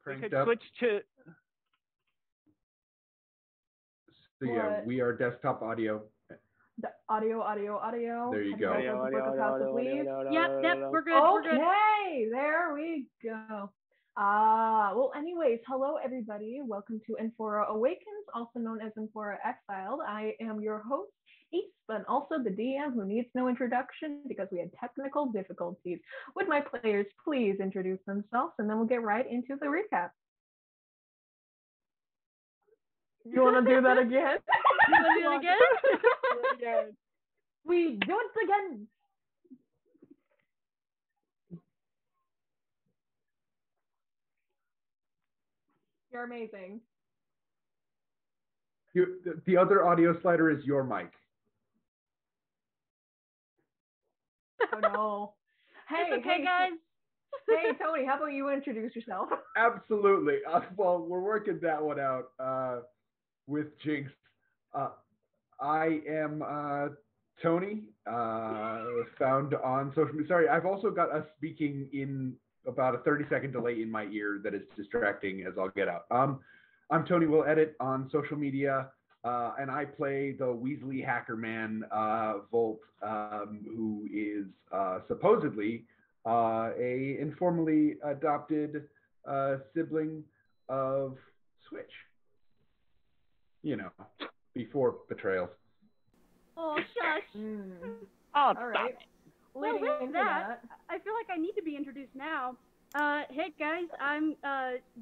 pranked up. Switch to. So yeah, we are desktop audio. Audio. There you go. Yep, we're good. Okay, there we go. Well, anyways, hello everybody. Welcome to Enfora Awakens, also known as Enfora Exiled. I am your host, Ace, but also the DM who needs no introduction because we had technical difficulties. Would my players please introduce themselves, and then we'll get right into the recap. You want to do that again? You want to do it again? We do it again. You're amazing. The other audio slider is your mic. Oh no. Hey, it's okay, guys. Hey, Tony, how about you introduce yourself? Absolutely. Well, we're working that one out with Jinx. I am Tony, found on social media. Sorry, I've also got us speaking in about a 30-second delay in my ear that is distracting as I'll get out. I'm Tony Will Edit on social media, and I play the Weasley hacker man, Volt, who is supposedly a informally adopted sibling of Switch. You know, before betrayals. Oh, shush. Oh, all stop right. it. Well, with that, I feel like I need to be introduced now. Hey guys, I'm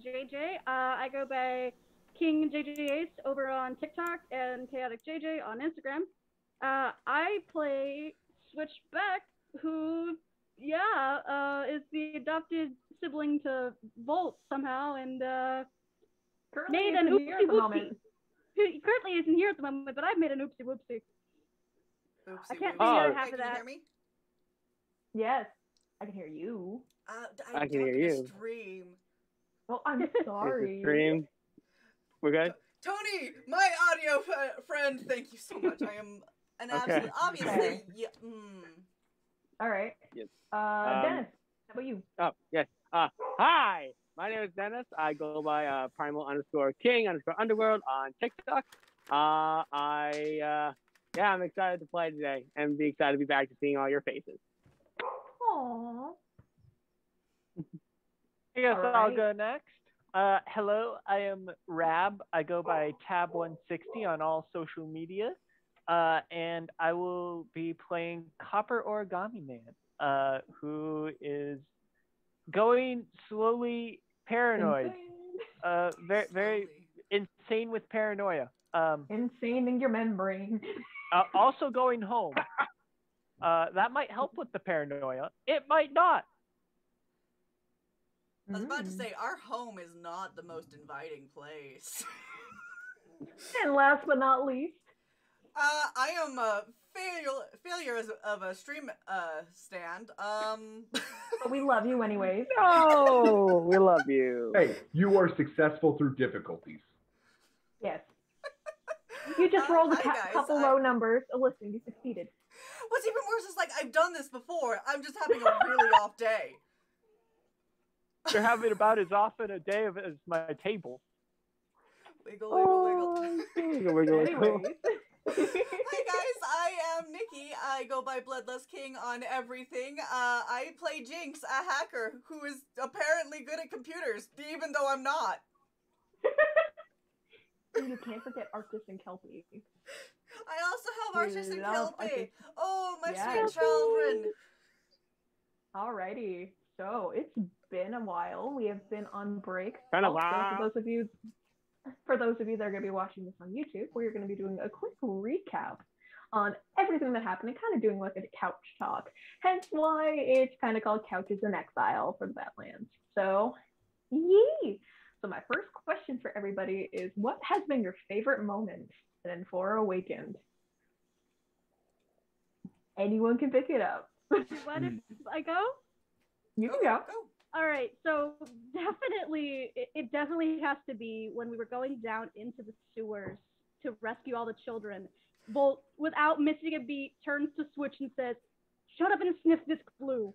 JJ. I go by King JJ Ace over on TikTok and Chaotic JJ on Instagram. I play Switchback, who, is the adopted sibling to Volt somehow, and made an oopsie whoopsie. He currently isn't here at the moment, but I've made an oopsie whoopsie. I can't figure out half of that. Can you hear me? Yes, I can hear you. I can hear you. Stream. Oh, I'm sorry. Stream. We're good? Tony, my audio friend, thank you so much. I am an absolute, obviously, yeah. All right. Yes. Dennis, how about you? Oh, yes. Hi, my name is Dennis. I go by primal_king_underworld on TikTok. I'm excited to play today and be excited to be back to seeing all your faces. Aww. I guess I'll go next. Hello, I am Rab. I go by Tab160 on all social media. And I will be playing Copper Origami Man, who is going slowly paranoid. Very insane with paranoia. Insane in your membrane. Also going home. That might help with the paranoia. It might not. I was about to say, our home is not the most inviting place. And last but not least, I am a failure of a stream stand. But we love you anyways. No, we love you. Hey, you are successful through difficulties. Yes. You just rolled a couple low numbers. Listen, you succeeded. What's even worse is, like, I've done this before. I'm just having a really off day. You're having about as often a day as my table. Wiggle, wiggle, wiggle. Wiggle. Anyways. Hi guys, I am Nikki. I go by Bloodless King on everything. I play Jinx, a hacker who is apparently good at computers, even though I'm not. You can't forget Arctis and Kelpie. I also have Arctis and Kelpie. Oh, my yes. sweet children. Alrighty. So it's been a while. We have been on break. Been a also, while. For those of you that are going to be watching this on YouTube, we're going to be doing a quick recap on everything that happened and kind of doing like a couch talk. Hence why it's kind of called Couches in Exile for the Badlands. So, yee! So my first question for everybody is, what has been your favorite moment in Enfora Awakened? Anyone can pick it up. What if I go? You can go. All right, so definitely, it definitely has to be when we were going down into the sewers to rescue all the children. Volt, without missing a beat, turns to Switch and says, "Shut up and sniff this glue."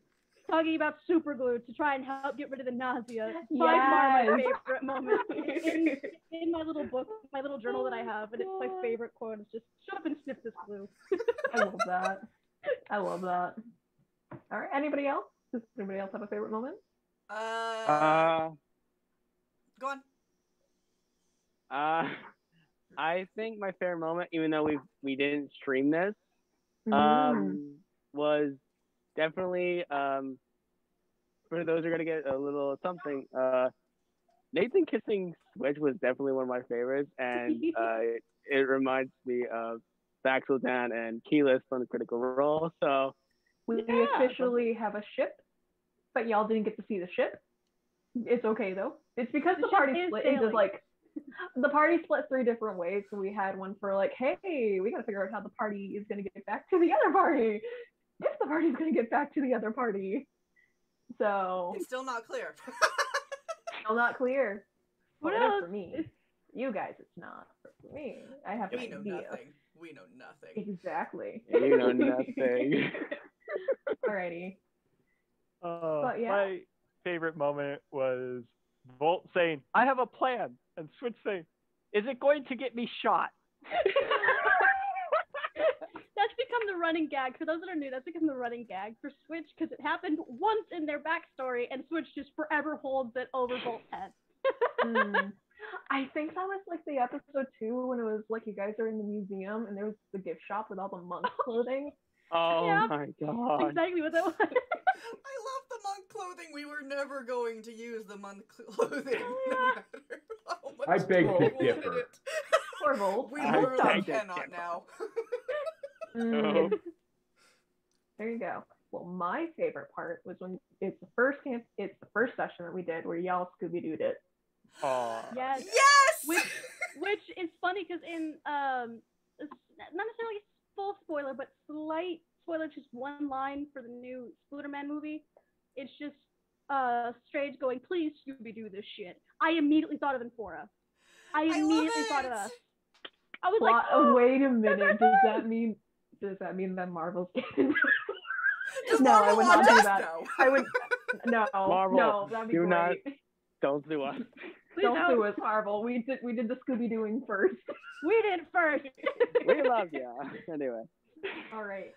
talking about super glue to try and help get rid of the nausea. By far my favorite moment. In my little book, my little journal that I have, and it's my favorite quote. It's just shut up and sniff this glue. I love that. I love that. All right, anybody else? Does anybody else have a favorite moment? Go on. I think my favorite moment, even though we didn't stream this, was definitely for those who are gonna get a little something. Nathan kissing Switch was definitely one of my favorites, and it reminds me of Baxel Dan and Keyless from the Critical Role. So we officially have a ship, but y'all didn't get to see the ship. It's okay though. It's because the party split into like the party split 3 different ways. So we had one for like, hey, we gotta figure out how the party is gonna get back to the other party. If the party's gonna get back to the other party. So it's still not clear. Still not clear. What else? else? For me. You guys, it's not. For me, I have we no know idea. nothing. We know nothing. Exactly. You know nothing. Alrighty. But yeah. My favorite moment was Volt saying, I have a plan, and Switch saying, is it going to get me shot? That's become the running gag. For those that are new, that's become the running gag for Switch because it happened once in their backstory, and Switch just forever holds it over Volt's head. I think that was like the episode 2 when it was like you guys are in the museum and there was the gift shop with all the monk clothing. Oh yeah, my god. Exactly what that was. I love the monk clothing. We were never going to use the monk clothing. No matter how much I beg to we differ. wanted it. Poor Volt. We literally cannot now. There you go. Well, my favorite part was when it's the first session that we did where y'all Scooby-Dooed it. Yes. Which is funny because in not necessarily full spoiler, but slight spoiler, just one line for the new Spooderman movie. It's just Strange going, please Scooby-Doo this shit. I immediately thought of Enfora. I immediately thought of us. I was like, oh, wait a minute. Does that mean that Marvel's getting No, Marvel I would not do that. No. I would no. Marvel, no, that'd be great. Don't sue us. Don't sue us, Marvel. We did the Scooby-Dooing first. We did first. We love you. Anyway. All right.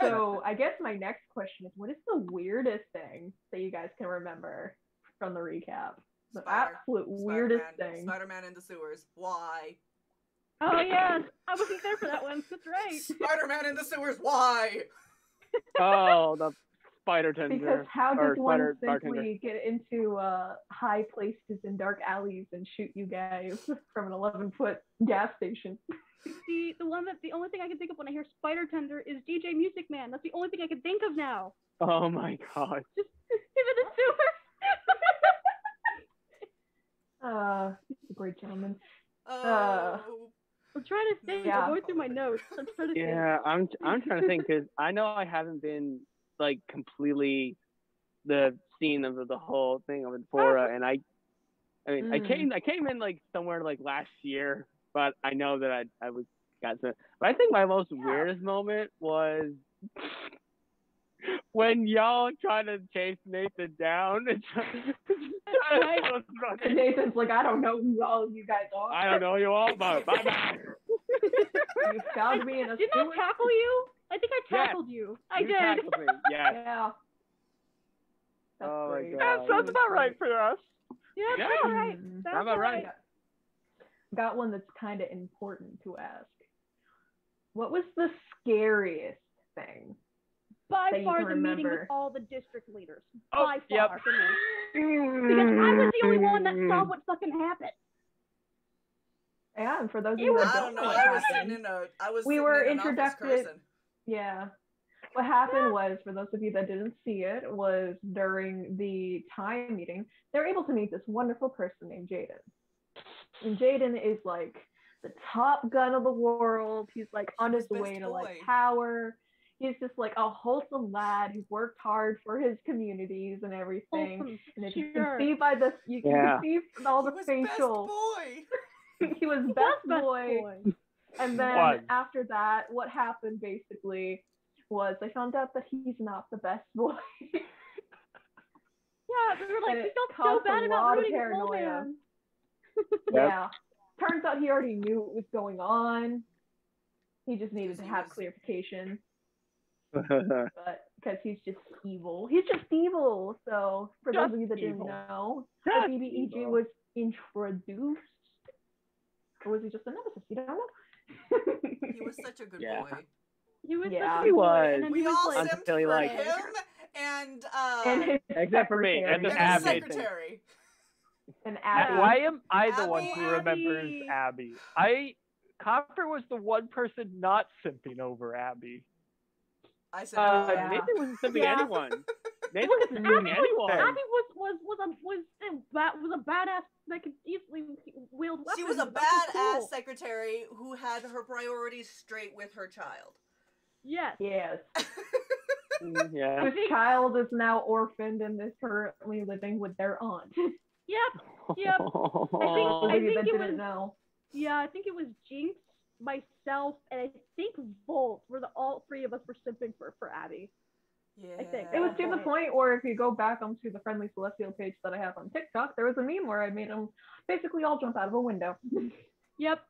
So I guess my next question is, what is the weirdest thing that you guys can remember from the recap? The absolute weirdest thing. Spider-Man in the sewers. Why? Oh yes, I wasn't there for that one. That's right. Spider-Man in the sewers. Why? Oh, the spider tender. Because how does one simply bartender. get into high places in dark alleys and shoot you guys from an 11-foot gas station? The only thing I can think of when I hear Spider Tender is DJ Music Man. That's the only thing I can think of now. Oh my god. Just him in the sewer. He's a great gentleman. I'm trying to think. I'm going through my notes. I'm trying to think. Yeah, I'm trying to think because I know I haven't been like completely the scene of the whole thing of Enfora, and I came in like somewhere like last year, but I know that I got some. But I think my most weirdest moment was when y'all tried to chase Nathan down. Nathan's like, I don't know who all you guys are. I don't know you all, but bye-bye. You found me in a Didn't I tackle you? I think I tackled you. I did. Tackled me. Yes. Yeah. That's great. My God. That sounds about right for us. Yeah, that's about right. Sounds about right. Got one that's kind of important to ask. What was the scariest thing? By far the meeting with all the district leaders. By far for me. Because I was the only one that saw what fucking happened. Yeah, and for those of you that don't know what happened, we were introduced. Yeah. What happened was, for those of you that didn't see it, was during the time meeting, they're able to meet this wonderful person named Jaden. And Jaden is like the top gun of the world. He's like on his way to like power. He's just like a wholesome lad who's worked hard for his communities and everything. And as you can see by this, you can see from all the facial. He was best boy. And then after that, what happened basically was I found out that he's not the best boy. Yeah, we were like, And we it felt so caused bad a about lot of rooting for Old paranoia. Man. Yeah. Turns out he already knew what was going on. He just needed to have clarification. But because he's just evil. He's just evil. So for those of you that didn't know, how BBEG was introduced. Or was he just a nemesis? You don't know. He was such a good Yeah. boy. He was Yeah. such a He good boy, was. and then We he was all like, simped Until he, for like- him and And his Except for me, and secretary. the and Abby the thing. secretary. And Abby. Why am I the one Abby. who remembers Abby? Copper was the one person not simping over Abby. I said, Yeah. Nathan wasn't simping Yeah. anyone. Nathan wasn't simping anyone. Abby was a badass that could easily wield weapons. she was a That was badass cool. secretary who had her priorities straight with her child. Yes. Yes. Yeah. His child is now orphaned and is currently living with their aunt. Yep. Yep. For I those of you think that it didn't was- know. Yeah, I think it was Jinx, myself, and I think Volt were all three of us were simping for Abby. Yeah. I think. It was to the point where if you go back onto the Friendly Celestial page that I have on TikTok, there was a meme where I made them basically all jump out of a window. Yep.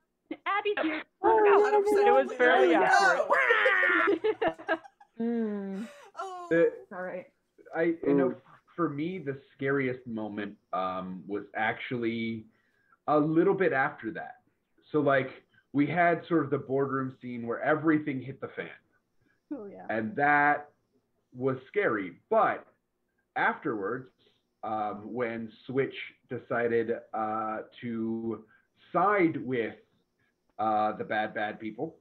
Abby's here. Oh, 100% It was fairly Let's accurate. go. Oh. All right. You know, for me, the scariest moment was actually a little bit after that. So, like, we had sort of the boardroom scene where everything hit the fan. Oh yeah. And that was scary. But afterwards, when Switch decided to side with the bad people,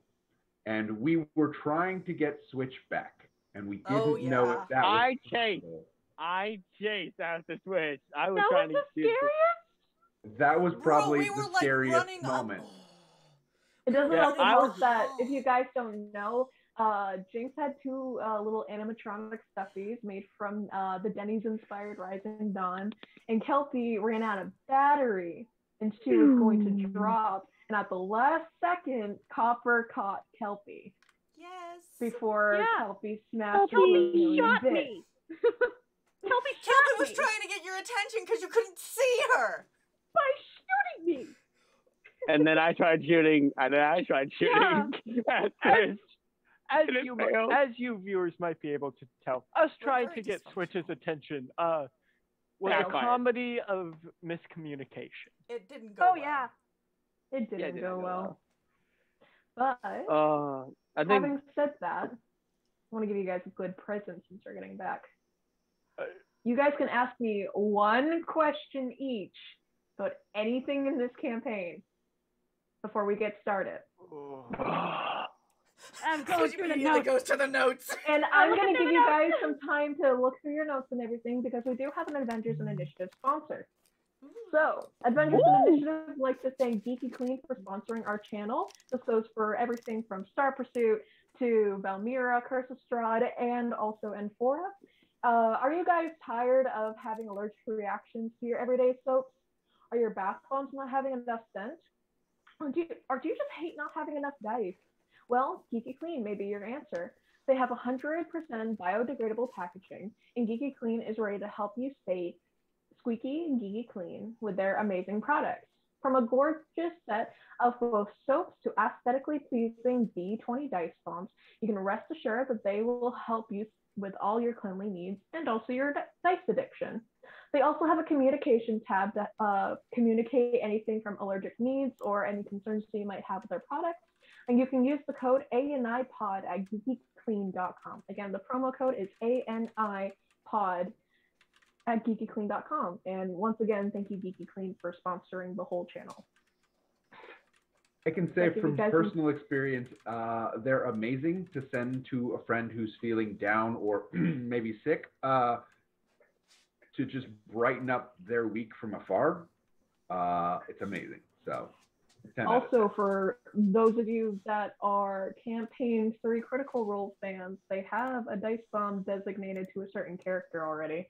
and we were trying to get Switch back, and we didn't know if that was possible. I chased after Switch. I was That trying was to the shoot scariest? That was probably we were the like scariest running moment. Up. It doesn't Yeah, also I help was- that if you guys don't know, Jinx had two little animatronic stuffies made from the Denny's inspired Rising Dawn, and Kelpie ran out of battery and she was going to drop. And at the last second, Copper caught Kelpie Yes. before Yeah. Kelpie smashed her Kelpie into shot bits. me. Kelpie Kelpie shot was me trying to get your attention because you couldn't see her. by shooting me. And then I tried shooting. And then I tried shooting at Switch. As Did it you fail? viewers might be able to tell, us trying very to get dysfunctional. Switch's attention was a Backfired. comedy of miscommunication. It didn't go Oh well. yeah. It didn't Yeah, it didn't go go well. But I think having said that, I want to give you guys a good present since we're getting back. You guys can ask me one question each about anything in this campaign before we get started. I'm going Switch through the immediately notes. goes to the notes. And I'm looking going to through give the you notes. guys some time to look through your notes and everything because we do have an Adventures and Initiative sponsor. So, Adventures and Initiative would like to thank Geeky Clean for sponsoring our channel. This goes for everything from Star Pursuit to Valmira, Curse of Strahd, and also Enfora. Are you guys tired of having allergic reactions to your everyday soaps? Are your bath bombs not having enough scent? Or do you just hate not having enough dice? Well, Geeky Clean may be your answer. They have 100% biodegradable packaging, and Geeky Clean is ready to help you stay squeaky and geeky clean with their amazing products. From a gorgeous set of both soaps to aesthetically pleasing D20 dice bombs, you can rest assured that they will help you with all your cleanly needs and also your dice addiction. They also have a communication tab to communicate anything from allergic needs or any concerns that you might have with their products. And you can use the code ANIPOD at geekyclean.com. Again, the promo code is ANIPOD at geekyclean.com. And once again, thank you, Geeky Clean, for sponsoring the whole channel. I can say Like, if from you guys- personal experience, they're amazing to send to a friend who's feeling down or maybe sick to just brighten up their week from afar. It's amazing. So, 10 out of 10. Also, for those of you that are Campaign 3 Critical Role fans, they have a dice bomb designated to a certain character already.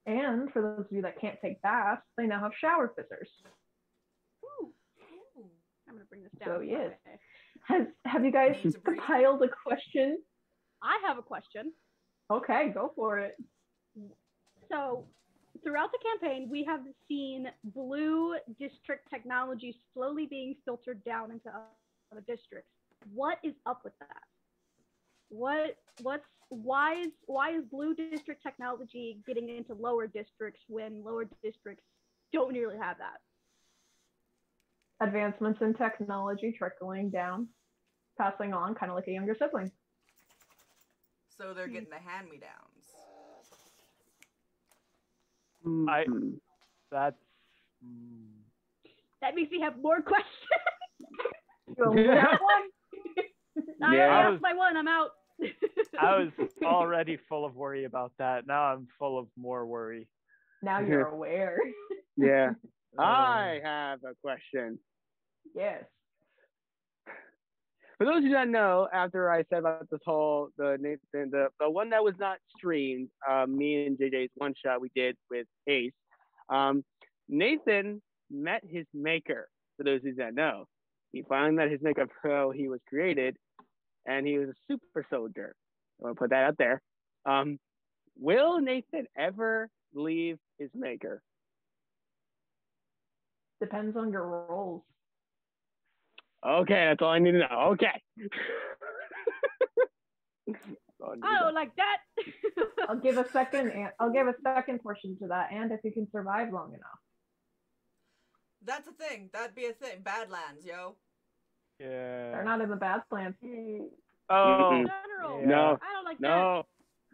And for those of you that can't take baths, they now have shower fizzers. Ooh. I'm gonna bring this down. So yes. Okay. Have you guys Needs a breathe. compiled a question? I have a question. Okay, go for it. So, throughout the campaign, we have seen blue district technology slowly being filtered down into other districts. What is up with that? Why is blue district technology getting into lower districts when lower districts don't nearly have that? Advancements in technology trickling down, passing on, kind of like a younger sibling. So they're getting the hand-me-downs. That makes me have more questions. That one? I asked my one. I'm out. I was already full of worry about that. Now I'm full of more worry. Now you're aware. Yeah. I have a question. Yes. For those who don't know, after I said about this whole the one that was not streamed, me and JJ's one shot we did with Ace, Nathan met his maker. For those who don't know, he finally met his maker before he was created, and he was a super soldier. I want to put that out there. Will Nathan ever leave his maker? Depends on your roles. Okay, that's all I need to know. Okay. Oh, like that. I'll give a second portion to that, and if you can survive long enough. That's a thing. That'd be a thing. Badlands, yo. Yeah. They're not in the Badlands. Oh. In general. No. I don't like No.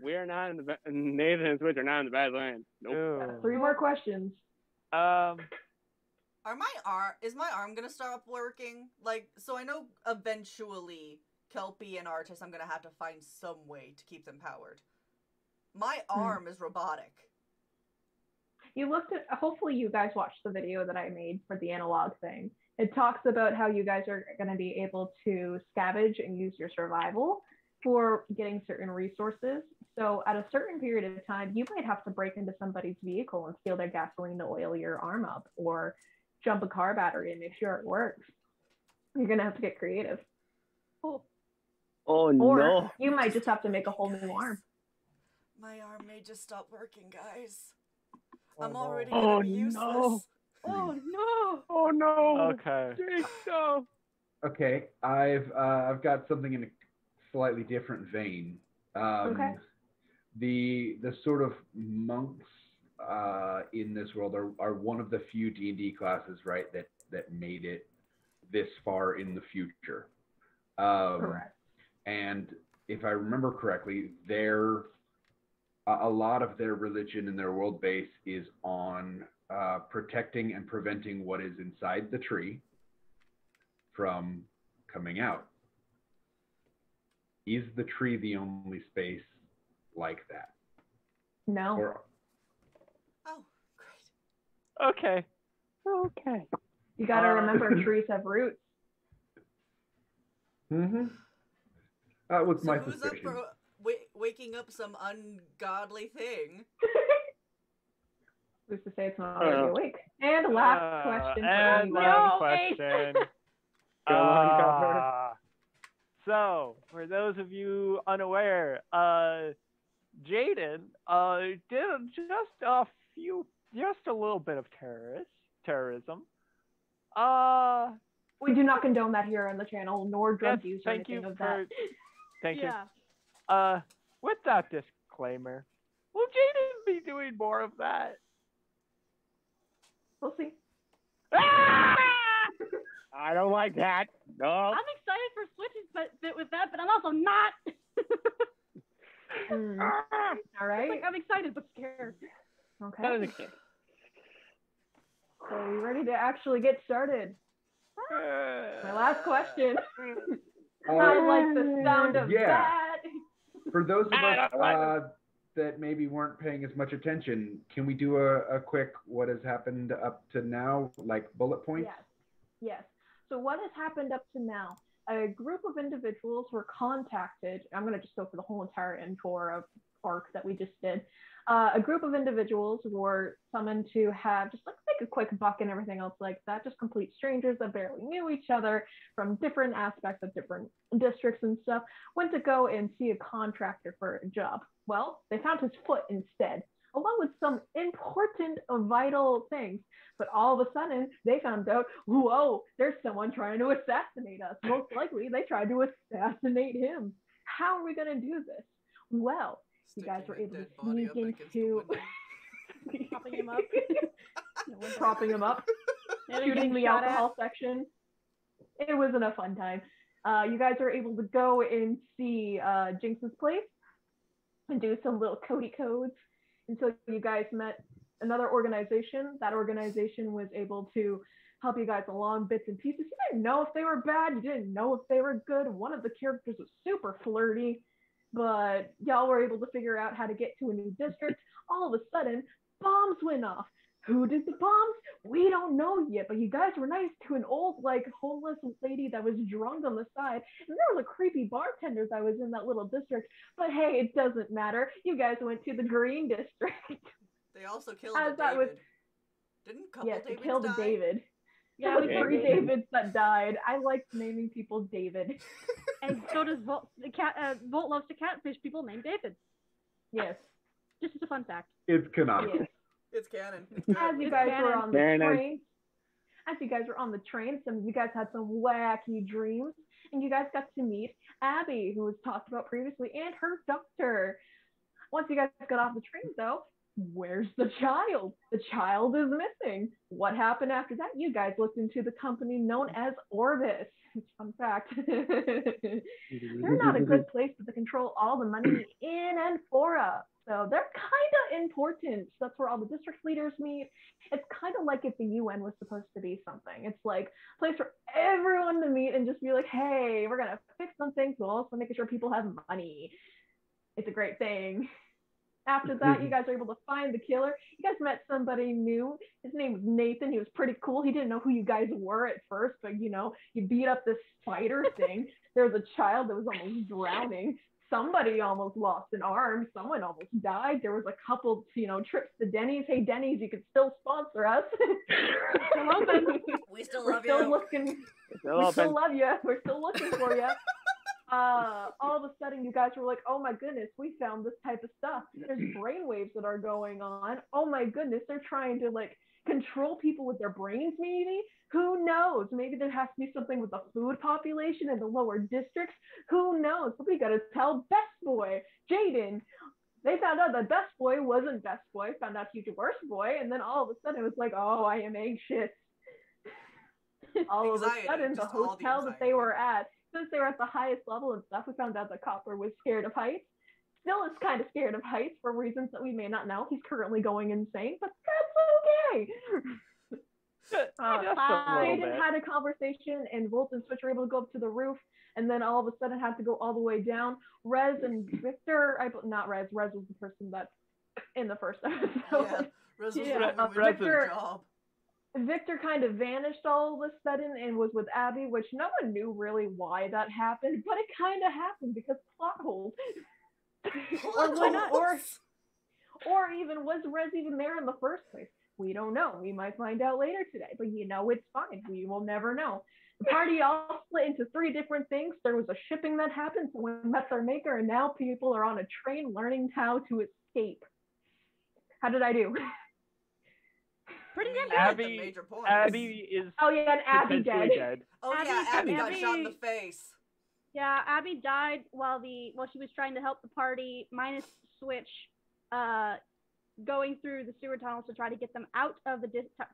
We are not in the Nathan and Switch are not in the Badlands. Nope. 3 more questions. Is my arm gonna stop working? Like, so I know eventually Kelpie and Artis, I'm gonna have to find some way to keep them powered. My arm is robotic. You looked at, hopefully you guys watched the video that I made for the analog thing. It talks about how you guys are going to be able to scavenge and use your survival for getting certain resources. So at a certain period of time, you might have to break into somebody's vehicle and steal their gasoline to oil your arm up, or jump a car battery and make sure it works. You're going to have to get creative. Cool. Oh, no. Or you might just have to make a whole new arm. My arm may just stop working, guys. I'm already gonna be useless. No. Oh no! Oh no! Okay. No. Okay, I've got something in a slightly different vein. Okay. The sort of monks in this world are one of the few D&D classes, right, that made it this far in the future. Correct. And if I remember correctly, a lot of their religion and their world base is on protecting and preventing what is inside the tree from coming out. Is the tree the only space like that? No. Oh, great. Okay. Okay. You got to remember trees have roots. Mm-hmm. That was my who's suspicion. up for waking up some ungodly thing? Who's to say it's not already awake? And last question. And last question. Go on, Copper. So, for those of you unaware, Jaden did just a little bit of terrorism. We do not condone that here on the channel, nor drug use or anything of that. Thank you. With that disclaimer, will Jaden be doing more of that? We'll see. I don't like that. No. I'm excited for Switch's bit with that, but I'm also not. All right. Like, I'm excited but scared. Okay. So are you ready to actually get started? My last question. I like the sound of that. For those of us that maybe weren't paying as much attention, can we do a quick what has happened up to now, like bullet points? Yes. So what has happened up to now? A group of individuals were contacted. I'm going to just go for the whole entire Enfora arc that we just did. A group of individuals were summoned to have just like make a quick buck and everything else like that. Just complete strangers that barely knew each other from different aspects of different districts and stuff. Went to go and see a contractor for a job. Well, they found his foot instead, along with some important, vital things. But all of a sudden, they found out, whoa, there's someone trying to assassinate us. Most likely, they tried to assassinate him. How are we going to do this? Well, you guys were able to sneak into... Propping him up. Propping him up. Shooting the alcohol section. It wasn't a fun time. You guys were able to go and see Jinx's place and do some little Cody codes until you guys met another organization. That organization was able to help you guys along bits and pieces. You didn't know if they were bad. You didn't know if they were good. One of the characters was super flirty, but y'all were able to figure out how to get to a new district. All of a sudden, bombs went off. Who did the bombs? We don't know yet, but you guys were nice to an old, like, homeless lady that was drunk on the side, and there was a creepy bartender that was in that little district, but hey, it doesn't matter. You guys went to the green district. They also killed a David. Didn't a couple Davids they killed die? a David. Yeah, There was 3 Davids that died. I liked naming people David. And so does Volt. The cat. Volt loves to catfish people named David. Yes. Just as a fun fact. It's canonical. Yes. It's canon. It's good. As you guys were on the Very nice. train, some of you guys had some wacky dreams, and you guys got to meet Abby, who was talked about previously, and her doctor. Once you guys got off the train, though, where's the child? The child is missing. What happened after that? You guys looked into the company known as Orbis. Fun fact. They're not a good place, but they control all the money in Enfora. So they're kind of important. That's where all the district leaders meet. It's kind of like if the UN was supposed to be something. It's like a place for everyone to meet and just be like, hey, we're going to fix some things, but also making sure people have money. It's a great thing. After that, you guys were able to find the killer. You guys met somebody new. His name was Nathan. He was pretty cool. He didn't know who you guys were at first, but you beat up this spider thing. There was a child that was almost drowning. Somebody almost lost an arm. Someone almost died. There was a couple, trips to Denny's. Hey, Denny's, you could still sponsor us. We still love We're still you. looking. We still love you. We're still looking for you. All of a sudden, you guys were like, oh my goodness, we found this type of stuff. There's brainwaves that are going on. Oh my goodness, they're trying to control people with their brains, maybe? Who knows? Maybe there has to be something with the food population in the lower districts. Who knows? But we got to tell Best Boy, Jaden. They found out that Best Boy wasn't Best Boy, found out he was Worst Boy, and then all of a sudden it was like, oh, I am anxious. All of a sudden, the hotel that they were at, since they were at the highest level and stuff, we found out that Copper was scared of heights. Still is kind of scared of heights for reasons that we may not know. He's currently going insane, but that's okay. Jaden had a conversation, and Volt and Switch were able to go up to the roof, and then all of a sudden had to go all the way down. Rez and Victor, not Rez. Rez was the person that in the first episode. Yeah, Rez was the job. Victor kind of vanished all of a sudden and was with Abby, which no one knew really why that happened, but it kind of happened because plot holes. Or even was Rez even there in the first place? We don't know. We might find out later today, but it's fine. We will never know. The party all split into 3 different things. There was a shipping that happened, someone met their maker, and now people are on a train learning how to escape. How did I do? Pretty good. Abby is. Oh yeah, and Abby dead. Oh yeah, Abby got shot in the face. Yeah, Abby died while she was trying to help the party, minus Switch, going through the sewer tunnels to try to get them out of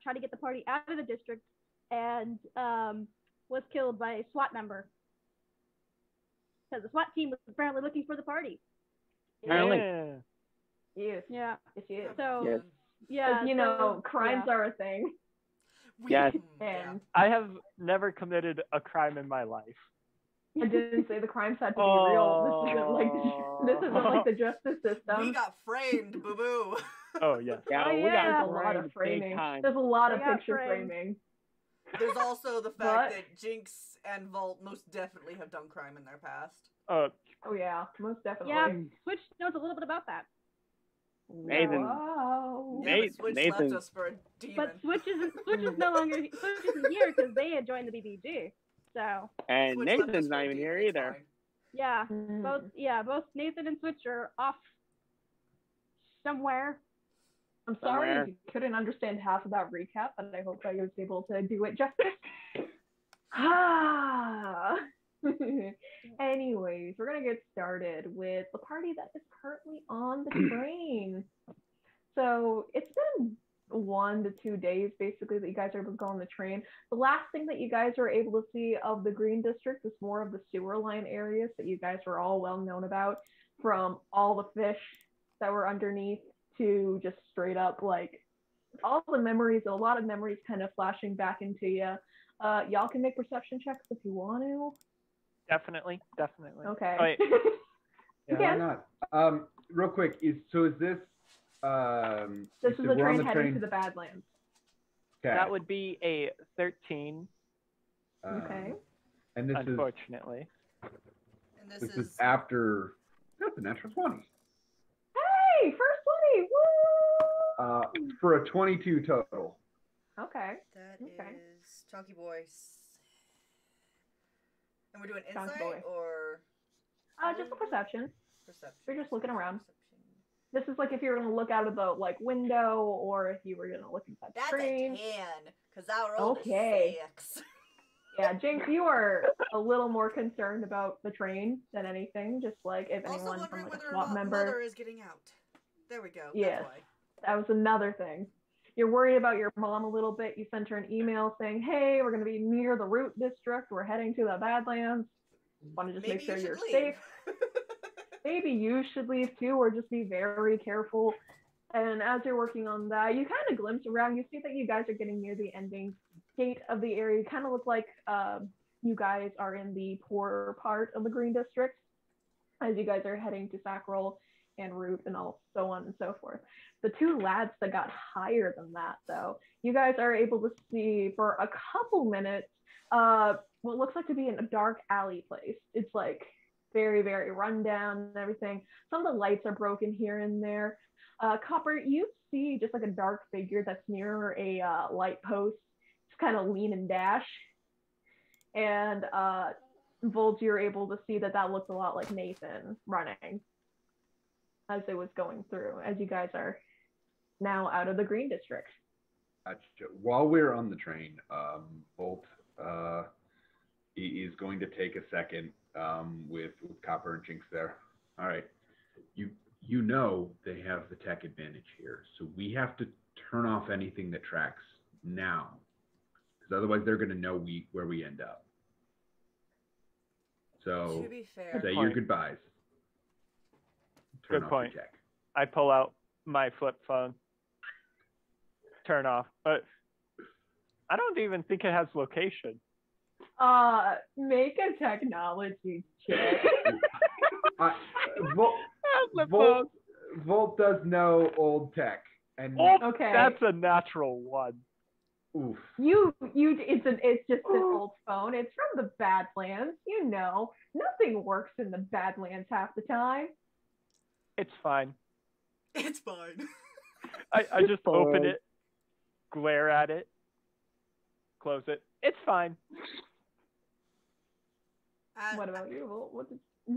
try to get the party out of the district, and was killed by a SWAT member because the SWAT team was apparently looking for the party. Apparently. Yes. Yeah. Yes. So. Yes. Yeah, crimes are a thing. Yes. And I have never committed a crime in my life. I didn't say the crimes had to be real. This isn't like the justice system. We got framed, boo boo. Oh yes. Yeah, we There's got a lot of framing. time. There's a lot of They got picture framed. framing. There's also the fact that Jinx and Volt most definitely have done crime in their past. Oh yeah, most definitely. Yeah, Switch knows a little bit about that. Nathan. Wow. Yeah, but Switch left Nathan. us for a demon. But Switch is no longer here because they had joined the BBG. So. And Switch left us Nathan's for not a even demon, here it's either. fine. Yeah, both Nathan and Switch are off somewhere. I'm sorry if you couldn't understand half of that recap, but I hope I was able to do it justice. Anyways, we're gonna get started with the party that is currently on the train. So it's been 1 to 2 days basically that you guys are able to go on the train. The last thing that you guys were able to see of the Green District is more of the sewer line areas that you guys were all well known about, from all the fish that were underneath to just straight up like all the memories, a lot of memories kind of flashing back into you. Y'all can make perception checks if you want to. Definitely. Okay. Oh, wait. Yeah, why not? Real quick, is this this is a train heading to the Badlands. Okay. That would be a 13. Okay. And this unfortunately. And this is after the natural 20. Hey, first 20! Woo! For a 22 total. Okay. That is Chunky Boy. And we're doing insight or? Just a perception. Perception. You're just looking around. This is like if you were gonna look out of the window, or if you were gonna look inside the train. That's a 10, because I rolled a 6. Yeah, Jinx, you are a little more concerned about the train than anything. Just like if also anyone wondering from whether a or SWAT not member. Mother is getting out. There we go. Yes, that's why. that was another thing. You're worried about your mom a little bit. You sent her an email saying, "Hey, we're gonna be near the Root District. We're heading to the Badlands. Want to just make sure you're safe." Maybe you should leave too, or just be very careful. And as you're working on that, you kind of glimpse around. You see that you guys are getting near the ending gate of the area. You kind of look like you guys are in the poorer part of the Green District, as you guys are heading to Sacral and Root and all so on and so forth. The two lads that got higher than that, though, you guys are able to see for a couple minutes what looks like to be in a dark alley place. It's like very, very rundown and everything. Some of the lights are broken here and there. Copper, you see just like a dark figure that's near a light post. It's kind of lean and dash. And Volt, you're able to see that looks a lot like Nathan running as it was going through, as you guys are now out of the Green District. While we're on the train, Volt is going to take a second with Copper and Jinx there. All right, you know they have the tech advantage here, so we have to turn off anything that tracks now, because otherwise they're going to know where we end up. So to be fair, say your goodbyes. Turn off the tech. I pull out my flip phone. Turn off. But I don't even think it has location. Make a technology check. Volt does know old tech, and okay, that's a natural 1. Oof. It's just an old phone. It's from the Badlands. You know, nothing works in the Badlands half the time. It's fine. It's fine. I just open it, glare at it, close it. It's fine. What about you, Volt?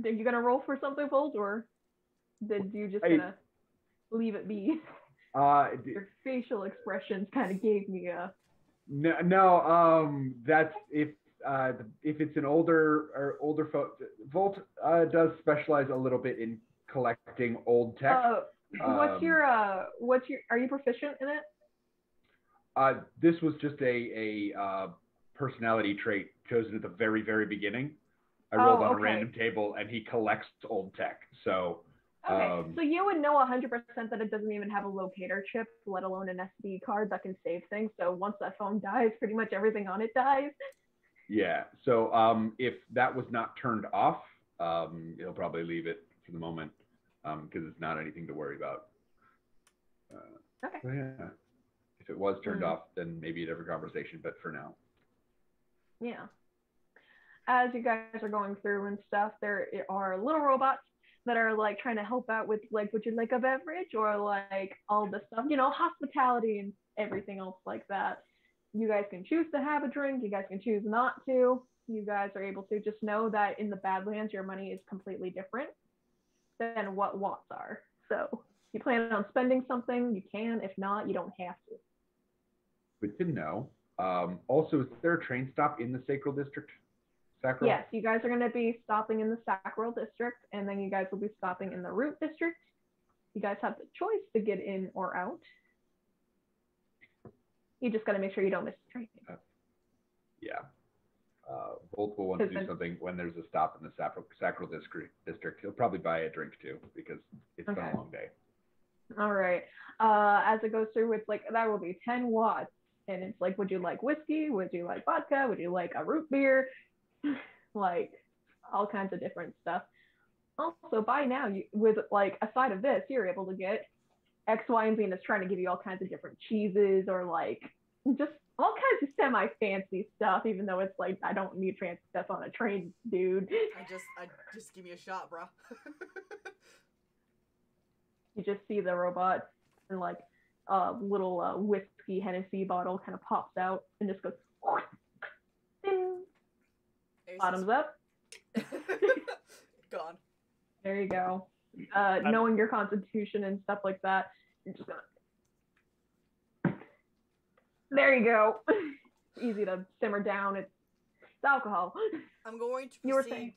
Are you gonna roll for something, Volt, or did you just gonna leave it be? Your facial expressions kind of gave me a. No. That's if it's an older phone. Volt does specialize a little bit in collecting old tech. Are you proficient in it? This was just a personality trait chosen at the very, very beginning. I rolled on a random table, and he collects old tech. So. Okay, so you would know 100% that it doesn't even have a locator chip, let alone an SD card that can save things. So once that phone dies, pretty much everything on it dies. Yeah. So if that was not turned off, he'll probably leave it for the moment because it's not anything to worry about. Okay. So yeah. If it was turned off, then maybe a different conversation. But for now. Yeah. As you guys are going through and stuff, there are little robots that are like trying to help out with like, would you like a beverage or like all the stuff, hospitality and everything else like that. You guys can choose to have a drink. You guys can choose not to. You guys are able to just know that in the Badlands, your money is completely different than what Watts are. So if you plan on spending something, you can. If not, you don't have to. Good to know. Also, is there a train stop in the Sacral District? Sacral? Yes, you guys are going to be stopping in the Sacral District, and then you guys will be stopping in the Root District. You guys have the choice to get in or out. You just got to make sure you don't miss the train. Yeah. Volt will want to do something when there's a stop in the Sacral District. He'll probably buy a drink too, because it's been a long day. All right. As it goes through, it's like, that will be 10 watts. And it's like, would you like whiskey? Would you like vodka? Would you like a root beer? Like all kinds of different stuff. Also, by now, with like a side of this, you're able to get X, Y, and Z, and it's trying to give you all kinds of different cheeses or like just all kinds of semi-fancy stuff, even though it's like, I don't need fancy stuff on a train, dude. I just give me a shot, bro. You just see the robot and like a little whiskey Hennessy bottle kind of pops out and just goes ding. Bottoms up. Gone. There you go. Knowing your constitution and stuff like that, you're just gonna. There you go. It's easy to simmer down. It's alcohol. I'm going to proceed. You were saying.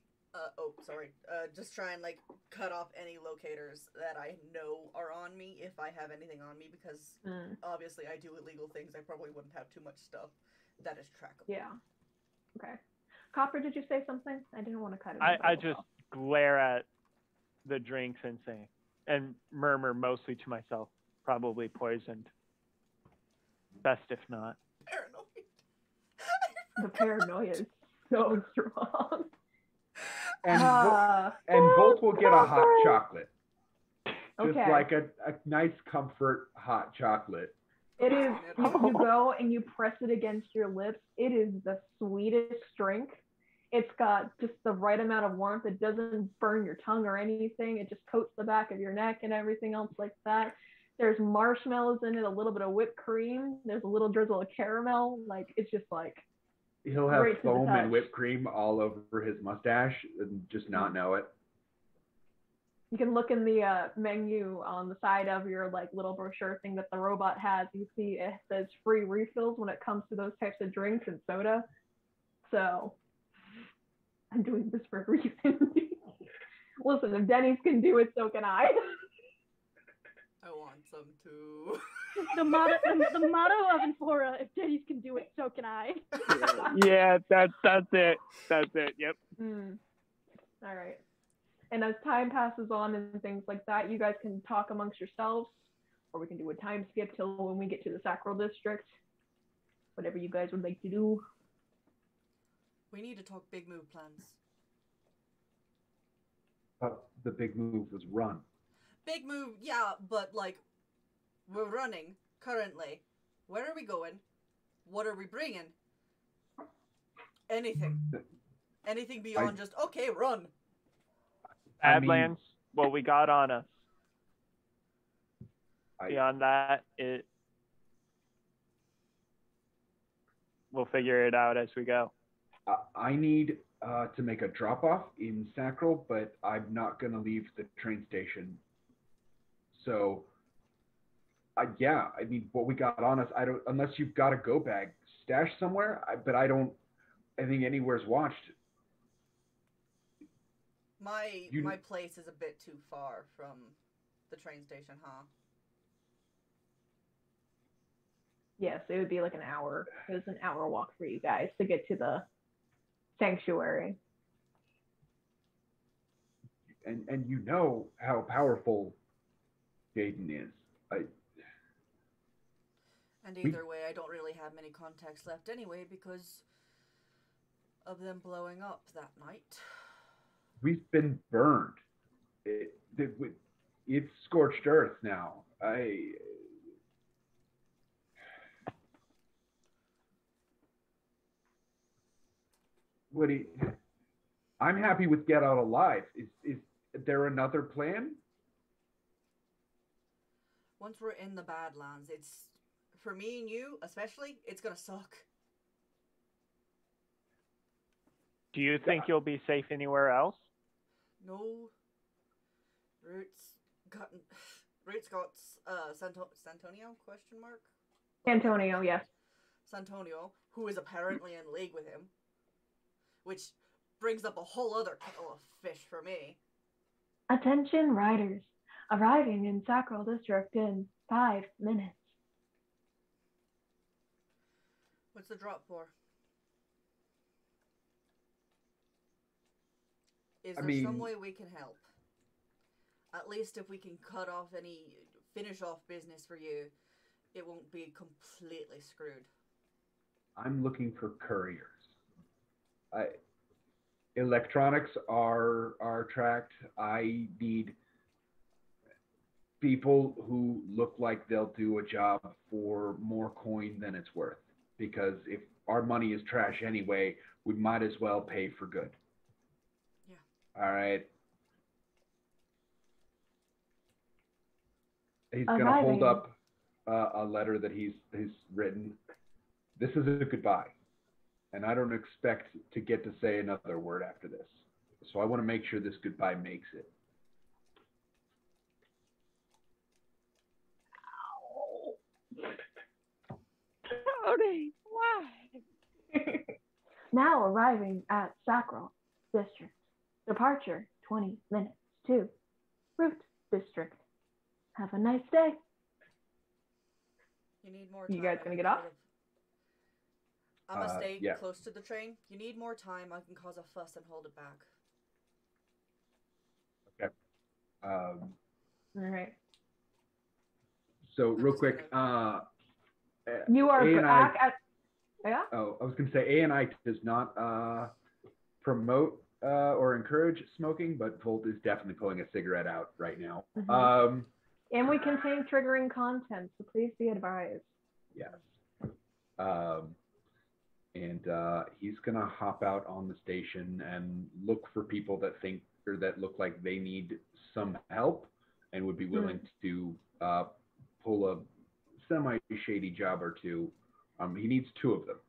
Just try and like cut off any locators that I know are on me if I have anything on me, because obviously I do illegal things. I probably wouldn't have too much stuff that is trackable. Yeah. Okay. Copper, did you say something? I didn't want to cut it. I just glare at the drinks and murmur mostly to myself, probably poisoned. Best if not. Paranoid. The paranoia is so strong. And Volt will get a hot chocolate. Just like a nice comfort hot chocolate. It is, you go and you press it against your lips. It is the sweetest drink. It's got just the right amount of warmth. It doesn't burn your tongue or anything. It just coats the back of your neck and everything else like that. There's marshmallows in it, a little bit of whipped cream. There's a little drizzle of caramel. Like, it's just like, he'll have foam and whipped cream all over his mustache and just not know it. You can look in the menu on the side of your like little brochure thing that the robot has. You see it says free refills when it comes to those types of drinks and soda. So I'm doing this for a reason. Listen, if Denny's can do it, so can I. I want some too. The motto of Enfora: if Denny's can do it, so can I. Yeah, that's it. That's it. Yep. All right. And as time passes on and things like that, you guys can talk amongst yourselves, or we can do a time skip till when we get to the Sacral District. Whatever you guys would like to do. We need to talk big move plans. The big move was run. Big move, yeah, but like, we're running currently. Where are we going? What are we bringing? Anything. Anything beyond just, okay, run. Badlands, what we got on us. Beyond that, we'll figure it out as we go. I need to make a drop-off in Sacral, but I'm not going to leave the train station. So, I mean, what we got on us, I don't, unless you've got a go bag stashed somewhere, but I think anywhere's watched. My place is a bit too far from the train station, huh? Yes, it would be like an hour. It was an hour walk for you guys to get to the sanctuary. And you know how powerful Jaden is. And either way, I don't really have many contacts left anyway because of them blowing up that night. We've been burned. It's scorched earth now. I'm happy with get out alive. there another plan? Once we're in the Badlands, it's for me and you especially. It's gonna suck. Do you think you'll be safe anywhere else? No. Roots got Santonio question mark. Antonio, yes. Santonio, who is apparently in league with him, which brings up a whole other kettle of fish for me. Attention riders, arriving in Sacral District in 5 minutes. What's the drop for? Is there some way we can help? At least if we can finish off business for you, it won't be completely screwed. I'm looking for couriers. Electronics are tracked. I need people who look like they'll do a job for more coin than it's worth. Because if our money is trash anyway, we might as well pay for good. Yeah. All right. He's going to hold up a letter that he's written. This is a goodbye. And I don't expect to get to say another word after this. So I want to make sure this goodbye makes it. Tony, why? Now arriving at Sacral District. Departure 20 minutes to Root District. Have a nice day. You need more time. You guys gonna get off? I'm gonna stay close to the train. You need more time. I can cause a fuss and hold it back. Okay. All right. So real quick, you are back at. Yeah. Oh, I was gonna say A&I does not promote or encourage smoking, but Volt is definitely pulling a cigarette out right now. Mm-hmm. And we contain triggering content, so please be advised. Yes. And he's gonna hop out on the station and look for people that look like they need some help and would be willing to pull a semi-shady job or two. He needs 2 of them.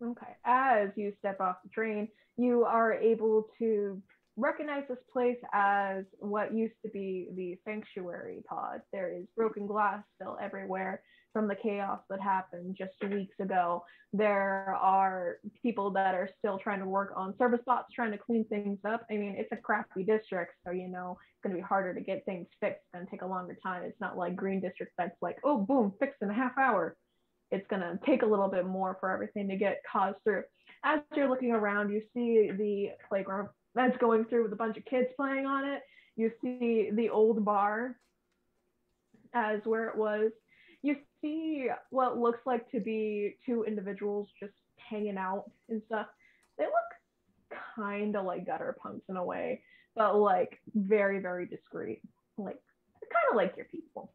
Okay. As you step off the train, you are able to recognize this place as what used to be the sanctuary pod. There is broken glass still everywhere from the chaos that happened just weeks ago. There are people that are still trying to work on service bots, trying to clean things up. I mean, it's a crappy district, so it's going to be harder to get things fixed and take a longer time. It's not like Green District that's like, oh, boom, fixed in a half hour. It's going to take a little bit more for everything to get caused through. As you're looking around, you see the playground that's going through with a bunch of kids playing on it. You see the old bar as where it was. You see what looks like to be 2 individuals just hanging out and stuff. They look kind of like gutter punks in a way, but like very, very discreet. Like kind of like your people.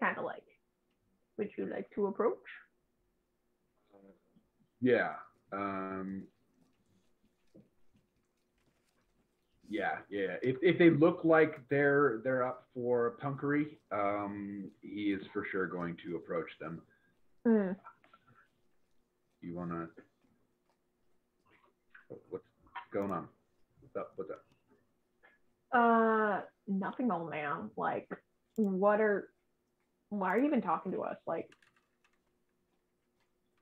Kind of like. Would you like to approach? Yeah. Yeah. If they look like they're up for punkery, he is for sure going to approach them. You wanna? What's going on? What's up? Nothing, old man. Like, why are you even talking to us? Like,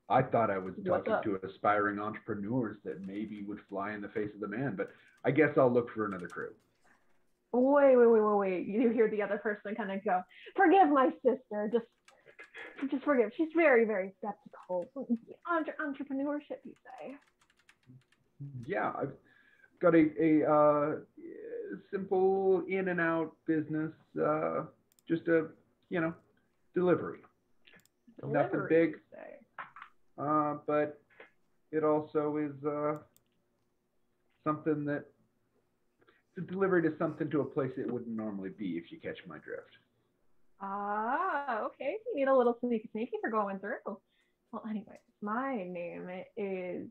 I thought I was talking to aspiring entrepreneurs that maybe would fly in the face of the man, but I guess I'll look for another crew. Wait. You hear the other person kind of go, forgive my sister. Just forgive. She's very, very skeptical. Entrepreneurship, you say? Yeah, I've got a simple in and out business, just a, delivery. Nothing big. But it also is something that it's a delivery to something to a place it wouldn't normally be, if you catch my drift. Okay. You need a little sneaky for going through. Well, anyways, my name is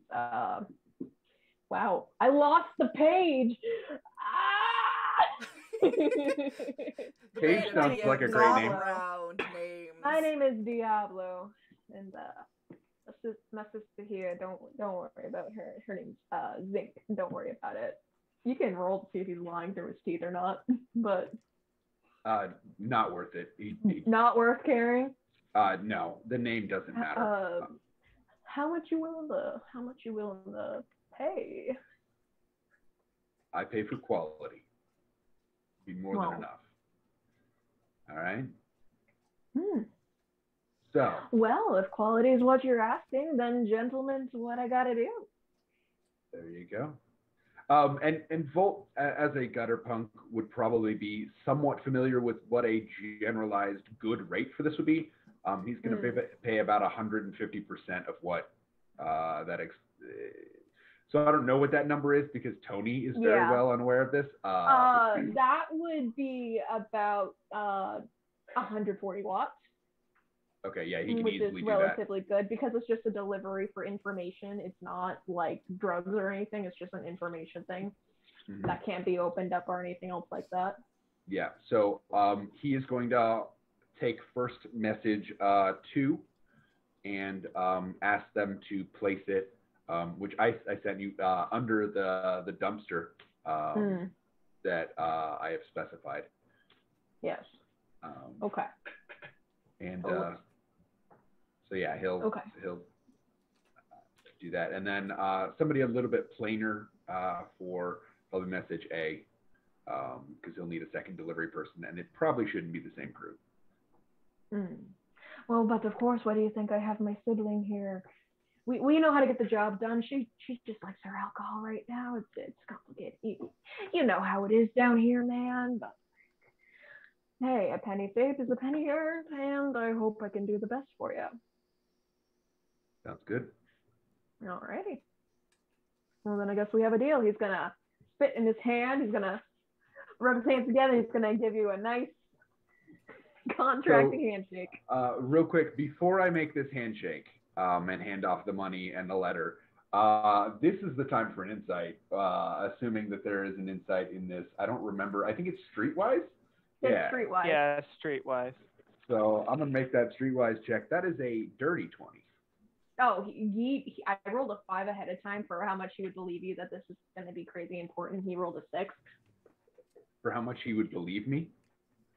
wow, I lost the page. Paige sounds like a great name. Names. My name is Diablo, and my sister here. Don't worry about her. Her name's Zinc. Don't worry about it. You can roll to see if he's lying through his teeth or not, but not worth it. Not worth caring. No, the name doesn't matter. How much you willing to pay? I pay for quality. Be more than enough. All right. So. Well, if quality is what you're asking, then gentlemen's what I gotta do. There you go. And Volt, as a gutter punk, would probably be somewhat familiar with what a generalized good rate for this would be. He's going to pay about 150% of what so I don't know what that number is because Tony is very well unaware of this. That would be about 140 watts. Okay, yeah, he can which easily is do that. relatively good because it's just a delivery for information. It's not like drugs or anything. It's just an information thing that can't be opened up or anything else like that. Yeah, so he is going to take first message 2 and ask them to place it, which I sent you under the dumpster that I have specified. Yes. Okay. And so yeah, he'll do that, and then somebody a little bit plainer for probably message A, because he'll need a second delivery person, and it probably shouldn't be the same crew. Well, but of course, why do you think I have my sibling here? We know how to get the job done. She just likes her alcohol right now. It's complicated. You know how it is down here, man. But hey, a penny saved is a penny earned, and I hope I can do the best for you. Sounds good. Alrighty. Well, then I guess we have a deal. He's gonna spit in his hand. He's gonna rub his hands together. He's gonna give you a nice contracting handshake. Real quick, before I make this handshake and hand off the money and the letter, this is the time for an insight, assuming that there is an insight in this. I don't remember. I think it's Streetwise? It's Streetwise. Yeah, Streetwise. So I'm going to make that Streetwise check. That is a dirty 20. Oh, I rolled a 5 ahead of time for how much he would believe you that this is going to be crazy important. He rolled a 6. For how much he would believe me?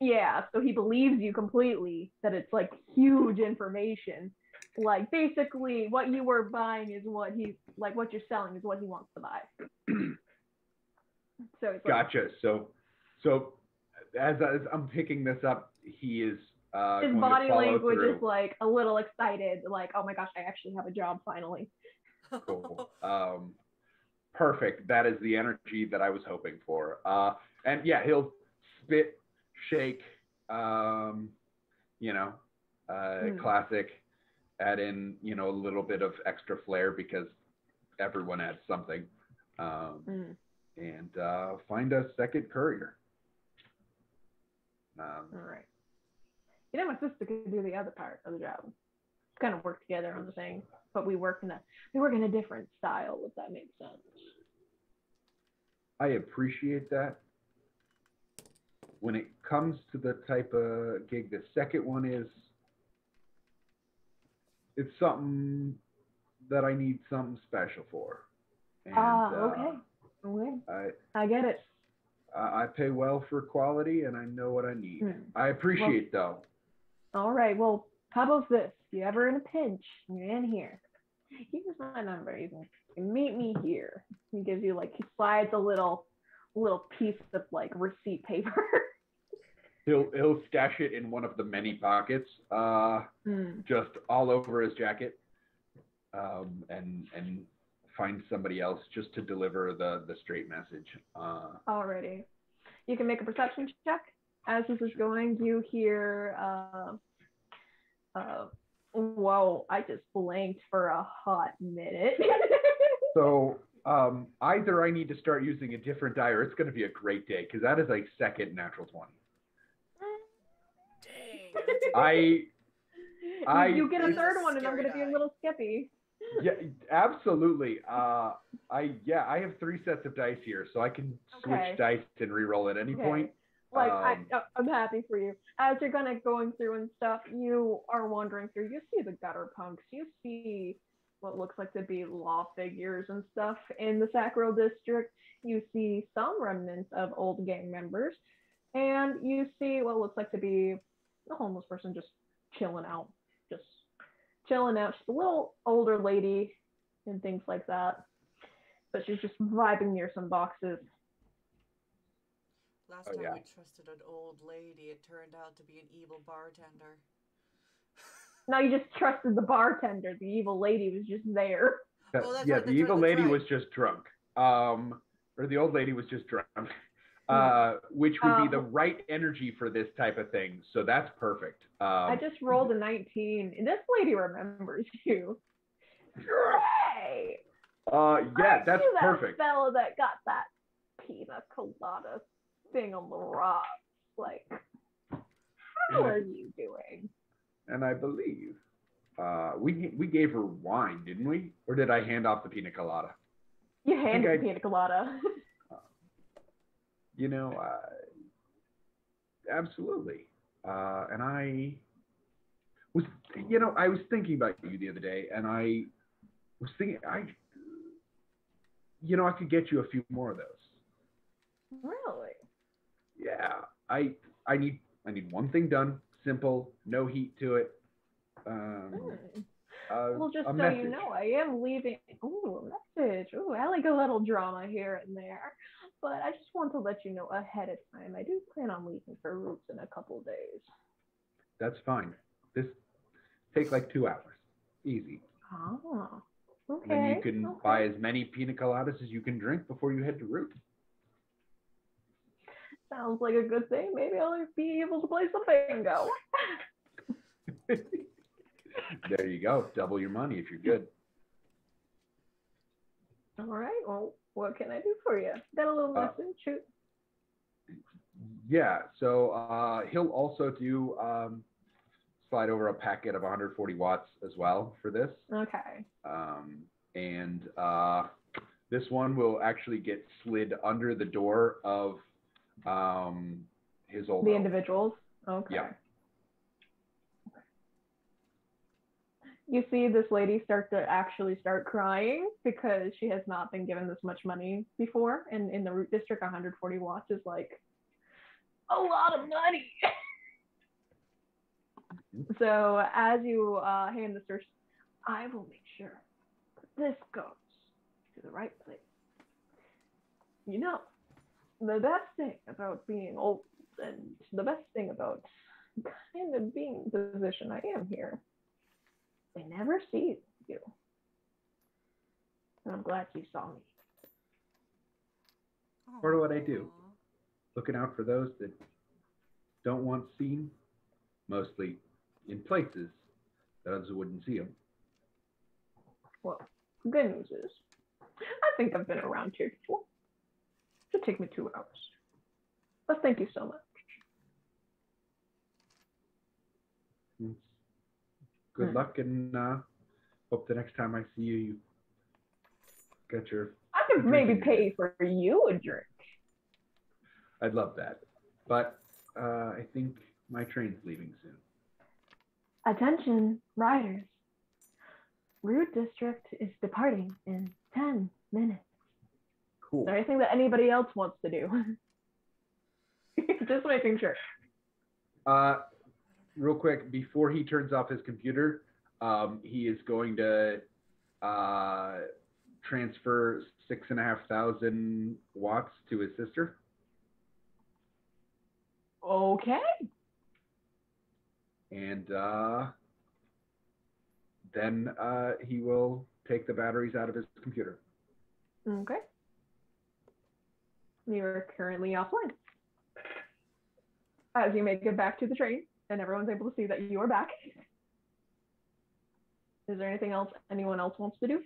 Yeah, so he believes you completely that it's like huge information. Like basically what you were buying is what he's like, what you're selling is what he wants to buy. So it's gotcha. So as I'm picking this up, he is his body language is like a little excited, like, oh my gosh, I actually have a job finally. Cool. Perfect. That is the energy that I was hoping for. And yeah, he'll spit, shake, classic, add in, a little bit of extra flair because everyone adds something, and find a second courier. All right. My sister could do the other part of the job. Kind of work together on the thing, but we work in a different style, if that makes sense. I appreciate that. When it comes to the type of gig, the second one it's something that I need something special for. And, okay. I get it. I pay well for quality, and I know what I need. I appreciate, though. All right. Well, how about this? If you're ever in a pinch, and you're in here, here's my number. You can meet me here. He gives you he slides a little piece of receipt paper. He'll stash it in one of the many pockets, just all over his jacket, and find somebody else just to deliver the straight message. Alrighty. You can make a perception check. As this is going, you hear, whoa, I just blanked for a hot minute. So either I need to start using a different die or it's going to be a great day because that is a second natural 20. Dang. You get a third one and I'm going to be a little skippy. Yeah, absolutely. I have 3 sets of dice here, so I can switch dice and re-roll at any point. Like, I'm happy for you. As you're kind of going through and stuff, you are wandering through. You see the gutter punks. You see what looks like to be law figures and stuff in the Sacral District. You see some remnants of old gang members. And you see what looks like to be a homeless person just chilling out. Just chilling out. She's a little older lady and things like that. But she's just vibing near some boxes. Last time we trusted an old lady, it turned out to be an evil bartender. No, you just trusted the bartender. The evil lady was just there. The evil lady was just drunk. Or the old lady was just drunk. Which would be the right energy for this type of thing. So that's perfect. I just rolled a 19. And this lady remembers you. Hey! That's perfect. That fella that got that pina colada thing on the rocks. Like, how are you doing? And I believe we gave her wine, didn't we? Or did I hand off the pina colada? You handed the pina colada. Absolutely. And I was thinking about you the other day, and I was thinking, I could get you a few more of those. Really? Yeah. I need one thing done, simple, no heat to it. Well, just so you know, I am leaving. Ooh, a message. Ooh, I like a little drama here and there. But I just want to let you know ahead of time, I do plan on leaving for Roots in a couple of days. That's fine. This take like 2 hours. Easy. Oh, okay. Then you can buy as many pina coladas as you can drink before you head to Roots. Sounds like a good thing. Maybe I'll be able to play some bingo. There you go. Double your money if you're good. All right. Well, what can I do for you? Got a little lesson? Shoot. Yeah. So he'll also do slide over a packet of 140 watts as well for this. Okay. And this one will actually get slid under the door of his old. The individuals. Okay. Yeah. You see this lady start crying because she has not been given this much money before. And in the Root District, 140 watts is like a lot of money. So as you hand the search, I will make sure this goes to the right place. You know, the best thing about being old and the best thing about kind of being the position I am here, they never see you. And I'm glad you saw me. Part of what I do. Looking out for those that don't want seen, mostly in places that others wouldn't see them. Well, good news is, I think I've been around here before. Should take me 2 hours. But thank you so much. Good luck, and hope the next time I see you, you get your. I could maybe pay for you a drink. I'd love that, but I think my train's leaving soon. Attention, riders. Root District is departing in 10 minutes. Cool. Is there anything that anybody else wants to do? Just making sure. Real quick, before he turns off his computer, he is going to transfer 6,500 watts to his sister. Okay. And then he will take the batteries out of his computer. Okay. You are currently offline. As you make it back to the train, and everyone's able to see that you are back. Is there anything else anyone else wants to do?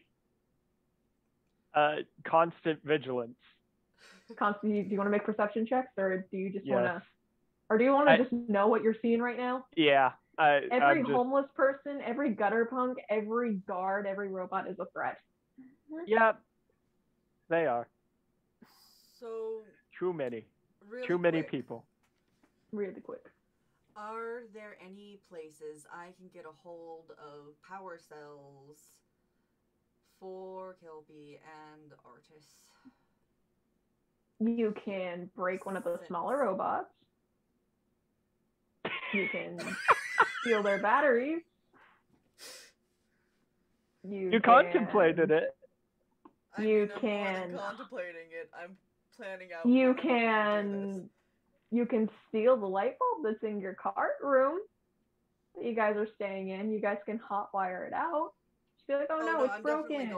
Constant vigilance. Do you want to make perception checks, or do you just want to, or do you want to just know what you're seeing right now? Yeah. Every homeless person, every gutter punk, every guard, every robot is a threat. Yep. They are. So. Too many. Really Too many quick, people. really quick. Are there any places I can get a hold of power cells for Kelpie and Artis? You can break one of the smaller robots. You can steal their batteries. You contemplated it. I'm more than contemplating it. I'm planning out. You can steal the light bulb that's in your cart room that you guys are staying in. You guys can hotwire it out. Just be like, no, it's broken.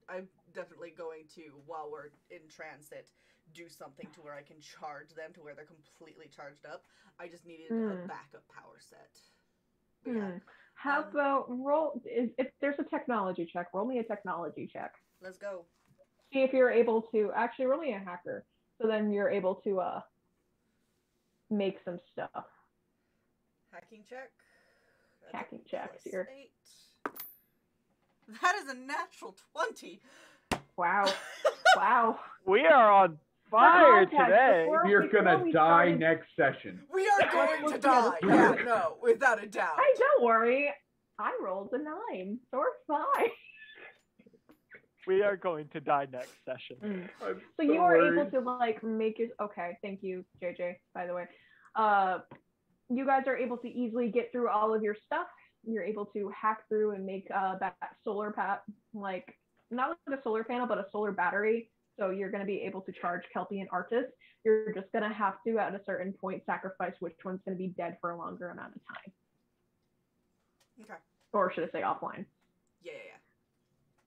I'm definitely going to, while we're in transit, do something to where I can charge them to where they're completely charged up. I just needed a backup power set. Yeah. How about if there's a technology check, roll me a technology check. Let's go. See if you're able to, actually roll me a hacker. So then you're able to make some stuff. Hacking check? Hacking checks here. 8. That is a natural 20. Wow. Wow. We are on fire today. We're gonna die next session. We are going to die. Yeah, no, without a doubt. Hey, don't worry. I rolled a 9, so we're fine. We are going to die next session. So you are able to like make it. Okay, thank you, JJ. By the way, you guys are able to easily get through all of your stuff. You're able to hack through and make that solar like not like a solar panel, but a solar battery. So you're going to be able to charge Kelpie and Artis. You're just going to have to, at a certain point, sacrifice which one's going to be dead for a longer amount of time. Okay. Or should I say offline? Yeah.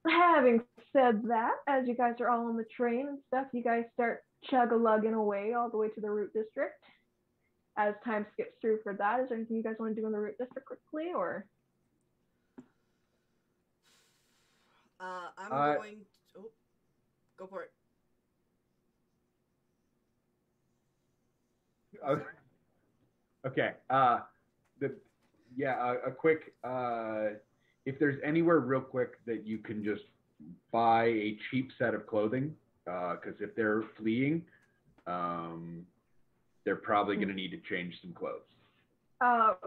Having said that, as you guys are all on the train and stuff, you guys start chug-a-lugging away all the way to the root district. As time skips through for that, is there anything you guys want to do in the root district quickly, or? I'm going to... Oh, go for it. Okay. A quick. If there's anywhere real quick that you can just buy a cheap set of clothing, because if they're fleeing, they're probably going to need to change some clothes.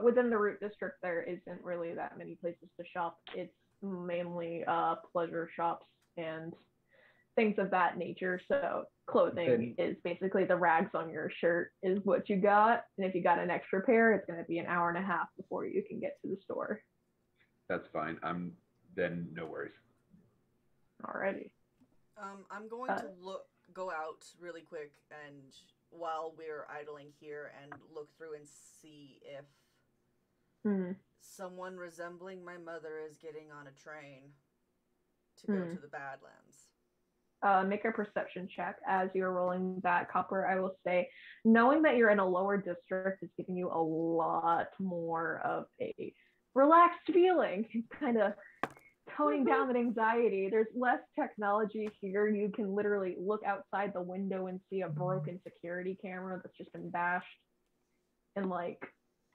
Within the root district, there isn't really that many places to shop. It's mainly pleasure shops and things of that nature. So clothing is basically the rags on your shirt is what you got. And if you got an extra pair, it's going to be an hour and a half before you can get to the store. That's fine. Then no worries. Alrighty. I'm going to go out really quick, and while we're idling here, and look through and see if someone resembling my mother is getting on a train to go to the Badlands. Make a perception check as you're rolling that copper. I will say, knowing that you're in a lower district is giving you a lot more of a relaxed feeling. It's kind of toning down that anxiety. There's less technology here. You can literally look outside the window and see a broken security camera that's just been bashed. And like,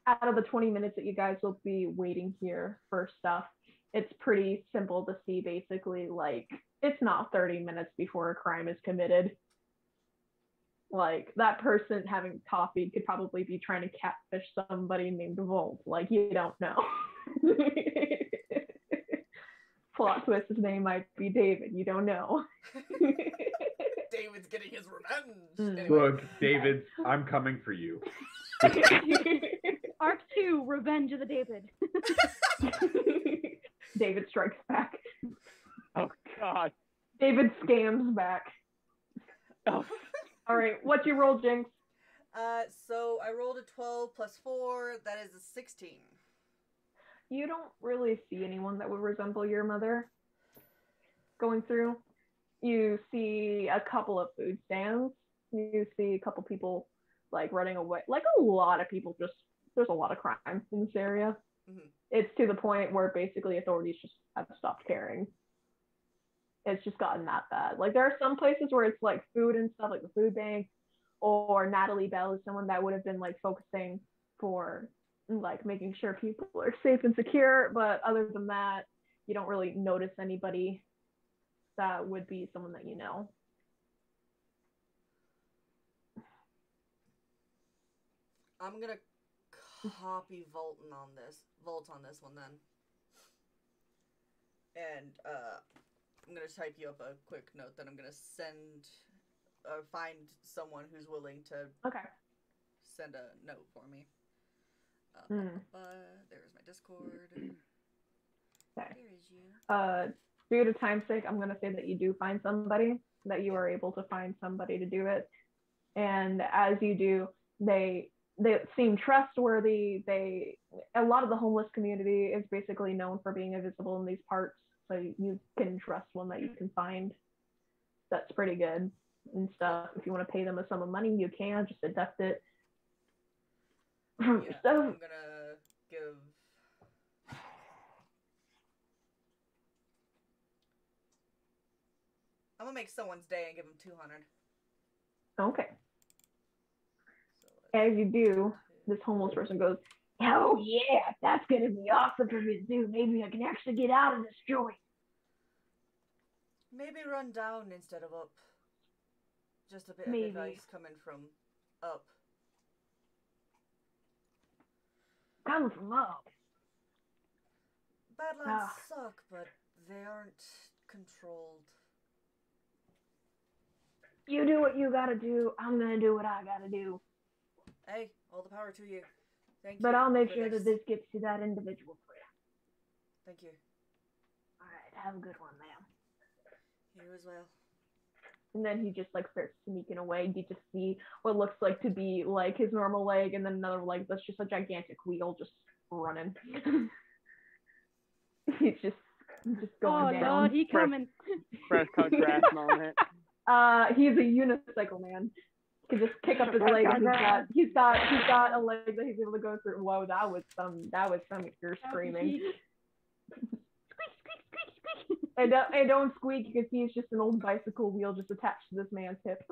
out of the 20 minutes that you guys will be waiting here for stuff, it's pretty simple to see basically, like, it's not 30 minutes before a crime is committed. Like, that person having coffee could probably be trying to catfish somebody named Volt. Like, you don't know. Plot twist, his name might be David. You don't know. David's getting his revenge. Anyway. Look, David, I'm coming for you. Arc 2, Revenge of the David. David strikes back. Oh, God. David scams back. Oh. All right, what'd you roll, Jinx? So I rolled a 12 plus 4. That is a 16. You don't really see anyone that would resemble your mother going through. You see a couple of food stands. You see a couple people like running away. Like a lot of people there's a lot of crime in this area. Mm-hmm. It's to the point where basically authorities just have stopped caring. It's just gotten that bad. Like there are some places where it's like food and stuff, like the food bank, or Natalie Bell is someone that would have been like focusing for like making sure people are safe and secure. But other than that, you don't really notice anybody that would be someone that you know. I'm gonna copy Volt on this one then. And I'm gonna type you up a quick note that I'm gonna find someone who's willing to send a note for me. There's my Discord. Okay. There is you. Due to time's sake, I'm gonna say that you do find somebody, that you are able to find somebody to do it. And as you do, they seem trustworthy. A lot of the homeless community is basically known for being invisible in these parts, so you can trust one that you can find. That's pretty good and stuff. If you want to pay them a sum of money, you can just deduct it. I'm gonna give. I'm gonna make someone's day and give them 200. Okay. As you do, this homeless person goes, "Oh yeah, that's gonna be awesome for me to do. Maybe I can actually get out of this joint." Maybe run down instead of up. Just a bit of advice coming from up. Coming from up. Badlands suck, but they aren't controlled. You do what you gotta do. I'm gonna do what I gotta do. Hey, all the power to you. Thank you. But I'll make sure that this gets to that individual for you. Thank you. All right, have a good one, ma'am. You as well. And then he just like starts sneaking away. You just see what looks like to be like his normal leg, and then another leg that's just a gigantic wheel just running. He's just going down. Oh no, he coming. Fresh cut grass moment. He's a unicycle man. He can just kick up his leg. And he's got a leg that he's able to go through. Whoa, that was some ear screaming. And don't squeak. You can see it's just an old bicycle wheel just attached to this man's hip.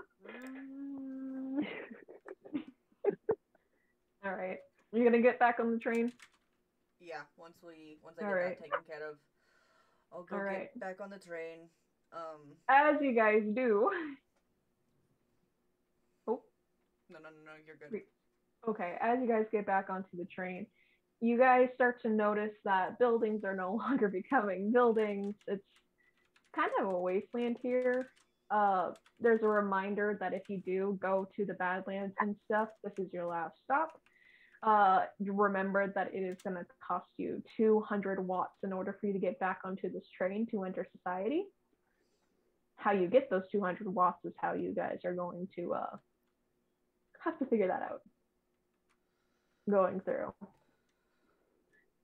All right, you gonna get back on the train? Yeah, once I get that taken care of, I'll go get back on the train. As you guys do. Oh. No, you're good. Okay, as you guys get back onto the train, you guys start to notice that buildings are no longer becoming buildings. It's kind of a wasteland here. There's a reminder that if you do go to the Badlands and stuff, this is your last stop. Remember that it is going to cost you 200 watts in order for you to get back onto this train to enter society. How you get those 200 watts is how you guys are going to have to figure that out going through.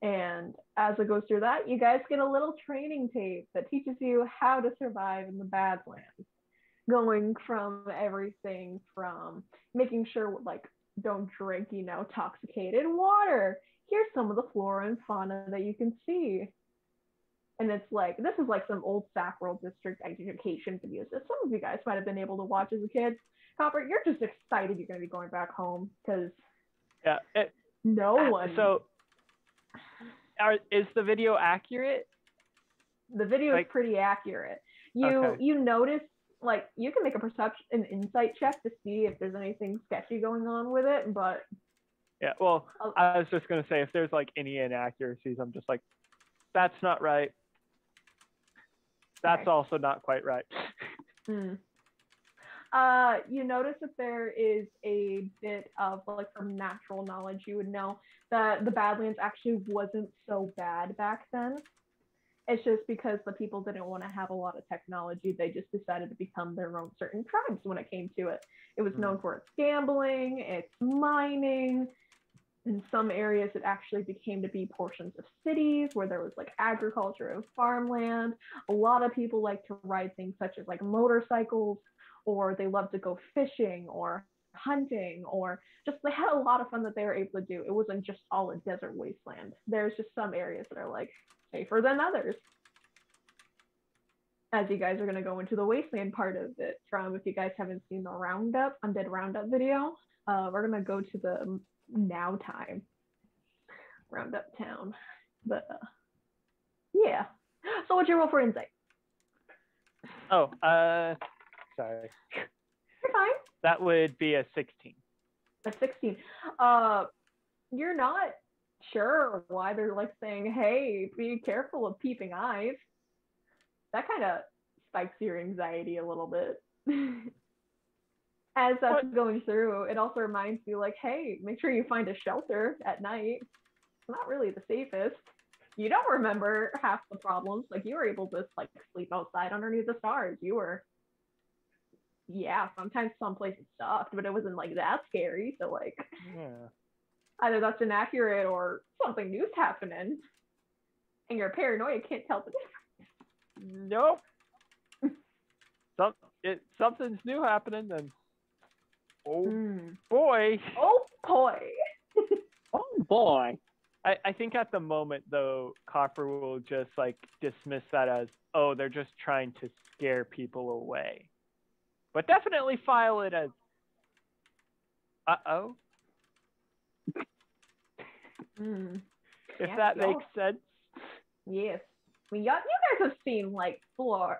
And as it goes through that, you guys get a little training tape that teaches you how to survive in the Badlands, going from everything from making sure like don't drink intoxicated water. Here's some of the flora and fauna that you can see. And it's like, this is like some old Sac World District education videos that some of you guys might have been able to watch as a kid. Copper, you're just excited you're going to be going back home because no one. So, is the video accurate? The video is pretty accurate. You notice, like, you can make an insight check to see if there's anything sketchy going on with it, but. Yeah, well, I was just going to say, if there's like any inaccuracies, I'm just like, that's not right. That's also not quite right. You notice that there is a bit of, like, from natural knowledge, you would know that the Badlands actually wasn't so bad back then. It's just because the people didn't want to have a lot of technology. They just decided to become their own certain tribes when it came to it. It was known for its gambling, its mining. In some areas, it actually became to be portions of cities where there was like agriculture and farmland. A lot of people like to ride things such as like motorcycles, or they love to go fishing or hunting, or just they had a lot of fun that they were able to do. It wasn't just all a desert wasteland. There's just some areas that are like safer than others. As you guys are going to go into the wasteland part of it, from if you guys haven't seen the Undead Roundup video, we're going to go to the now time Roundup town. But yeah. So what's your roll for insight? Oh, sorry. You're fine. That would be a 16. At 16. You're not sure why they're like saying, hey, be careful of peeping eyes. That kind of spikes your anxiety a little bit. As that's going through, it also reminds you, like, hey, make sure you find a shelter at night. It's not really the safest. You don't remember half the problems. Like, you were able to like sleep outside underneath the stars. You were, yeah, sometimes some places sucked, but it wasn't like that scary. So like, Yeah. Either that's inaccurate or something new's happening, and your paranoia can't tell the difference. Nope. Something's new happening, and oh boy. Oh boy. Oh boy. I think at the moment though, Copper will just like dismiss that as, oh, they're just trying to scare people away. But definitely file it as uh-oh. If Yeah, that makes sense. Yes. I mean, you guys have seen like fauna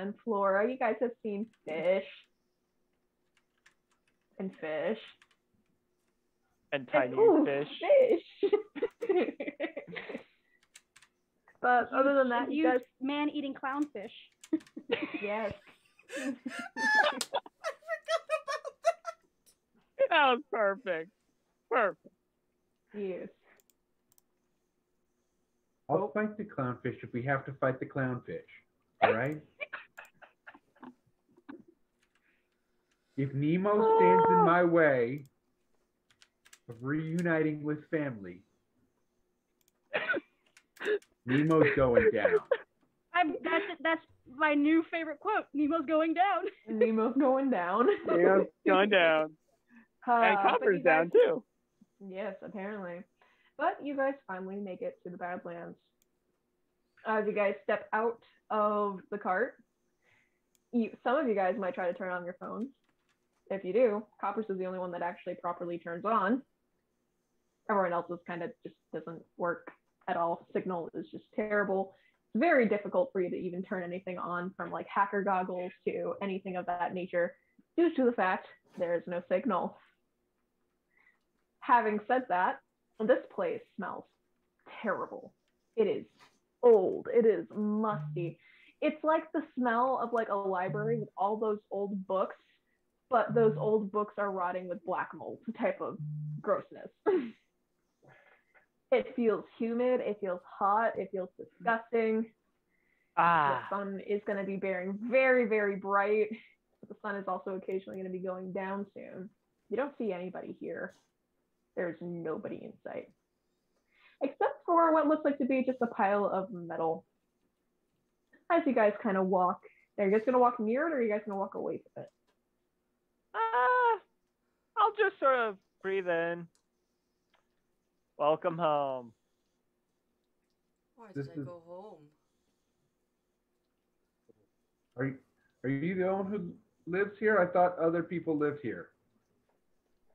and flora. You guys have seen fish. And fish. And tiny fish. Fish. But other than that, you guys, man-eating clownfish. yes. I forgot about that. That was perfect. Perfect. Yes. I'll fight the clownfish if we have to fight the clownfish. All right? If Nemo stands in my way of reuniting with family, Nemo's going down. That's my new favorite quote. Nemo's going down. Nemo's going down. Nemo's going down. And Copper's down too. Yes, apparently. But you guys finally make it to the Badlands. As you guys step out of the cart, some of you guys might try to turn on your phones. If you do, Copper's is the only one that actually properly turns on. Everyone else's kind of just doesn't work at all. Signal is just terrible. It's very difficult for you to even turn anything on, from like hacker goggles to anything of that nature, due to the fact there is no signal. Having said that, this place smells terrible. It is old. It is musty. It's like the smell of like a library with all those old books, but those old books are rotting with black mold type of grossness. It feels humid. It feels hot. It feels disgusting. The sun is going to be bearing very, very bright. But the sun is also occasionally going to be going down soon. You don't see anybody here. There's nobody in sight. Except for what looks like to be just a pile of metal. As you guys kind of walk, are you guys going to walk near it, or are you guys going to walk away from it? I'll just sort of breathe in. Welcome home. Why did I go home? Are you the one who lives here? I thought other people lived here.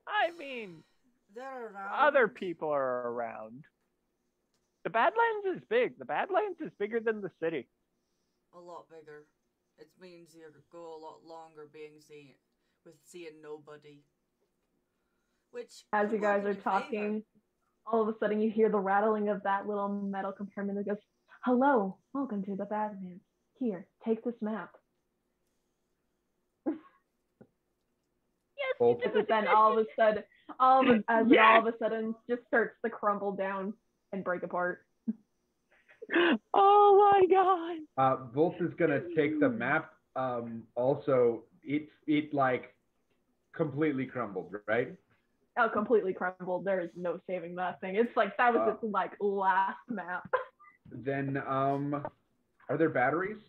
I mean, they're around. Other people are around. The Badlands is big. The Badlands is bigger than the city. A lot bigger. It means you go a lot longer seeing nobody. Which, as you guys are talking, all of a sudden you hear the rattling of that little metal compartment that goes, "Hello, welcome to the Badlands. Here, take this map." Yes, but then all of a sudden just starts to crumble down and break apart. Oh my god! Volt is gonna take the map. Also, it like completely crumbled, right? Oh, completely crumbled. There is no saving that thing. It's like that was its like last map. Then are there batteries?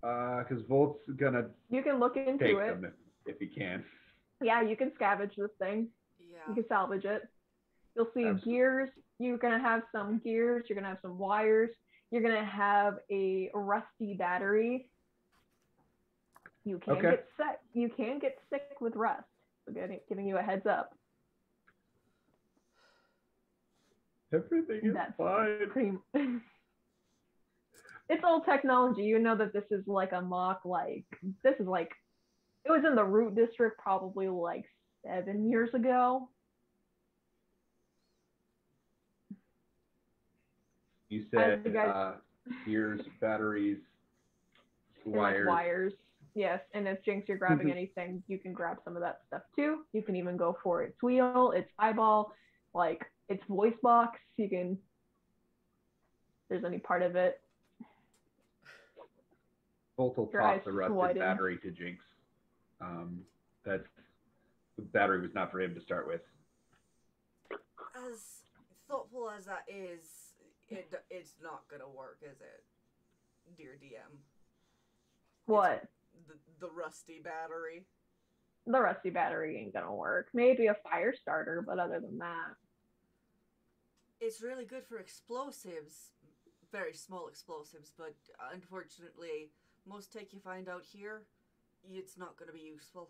Because Volt's gonna you can look into take it them if he can. Yeah, you can scavenge this thing. Yeah. You can salvage it. You'll see gears. You're gonna have some gears. You're gonna have some wires. You're gonna have a rusty battery. You can get sick. You can get sick with rust. So giving you a heads up. Everything is fine. It's old technology. You know that this is like a mock. This is like, it was in the root district probably like 7 years ago. You said gears, batteries, wires. Wires. Yes, and if Jinx, you're grabbing anything, you can grab some of that stuff too. You can even go for its wheel, its eyeball, like its voice box. You can, if there's any part of it. Volt will toss the rusted battery to Jinx. The battery was not for him to start with. As thoughtful as that is, it's not gonna work, is it, dear DM? What? The rusty battery. The rusty battery ain't gonna work. Maybe a fire starter, but other than that. It's really good for explosives, very small explosives, but unfortunately, most tech you find out here, it's not gonna be useful.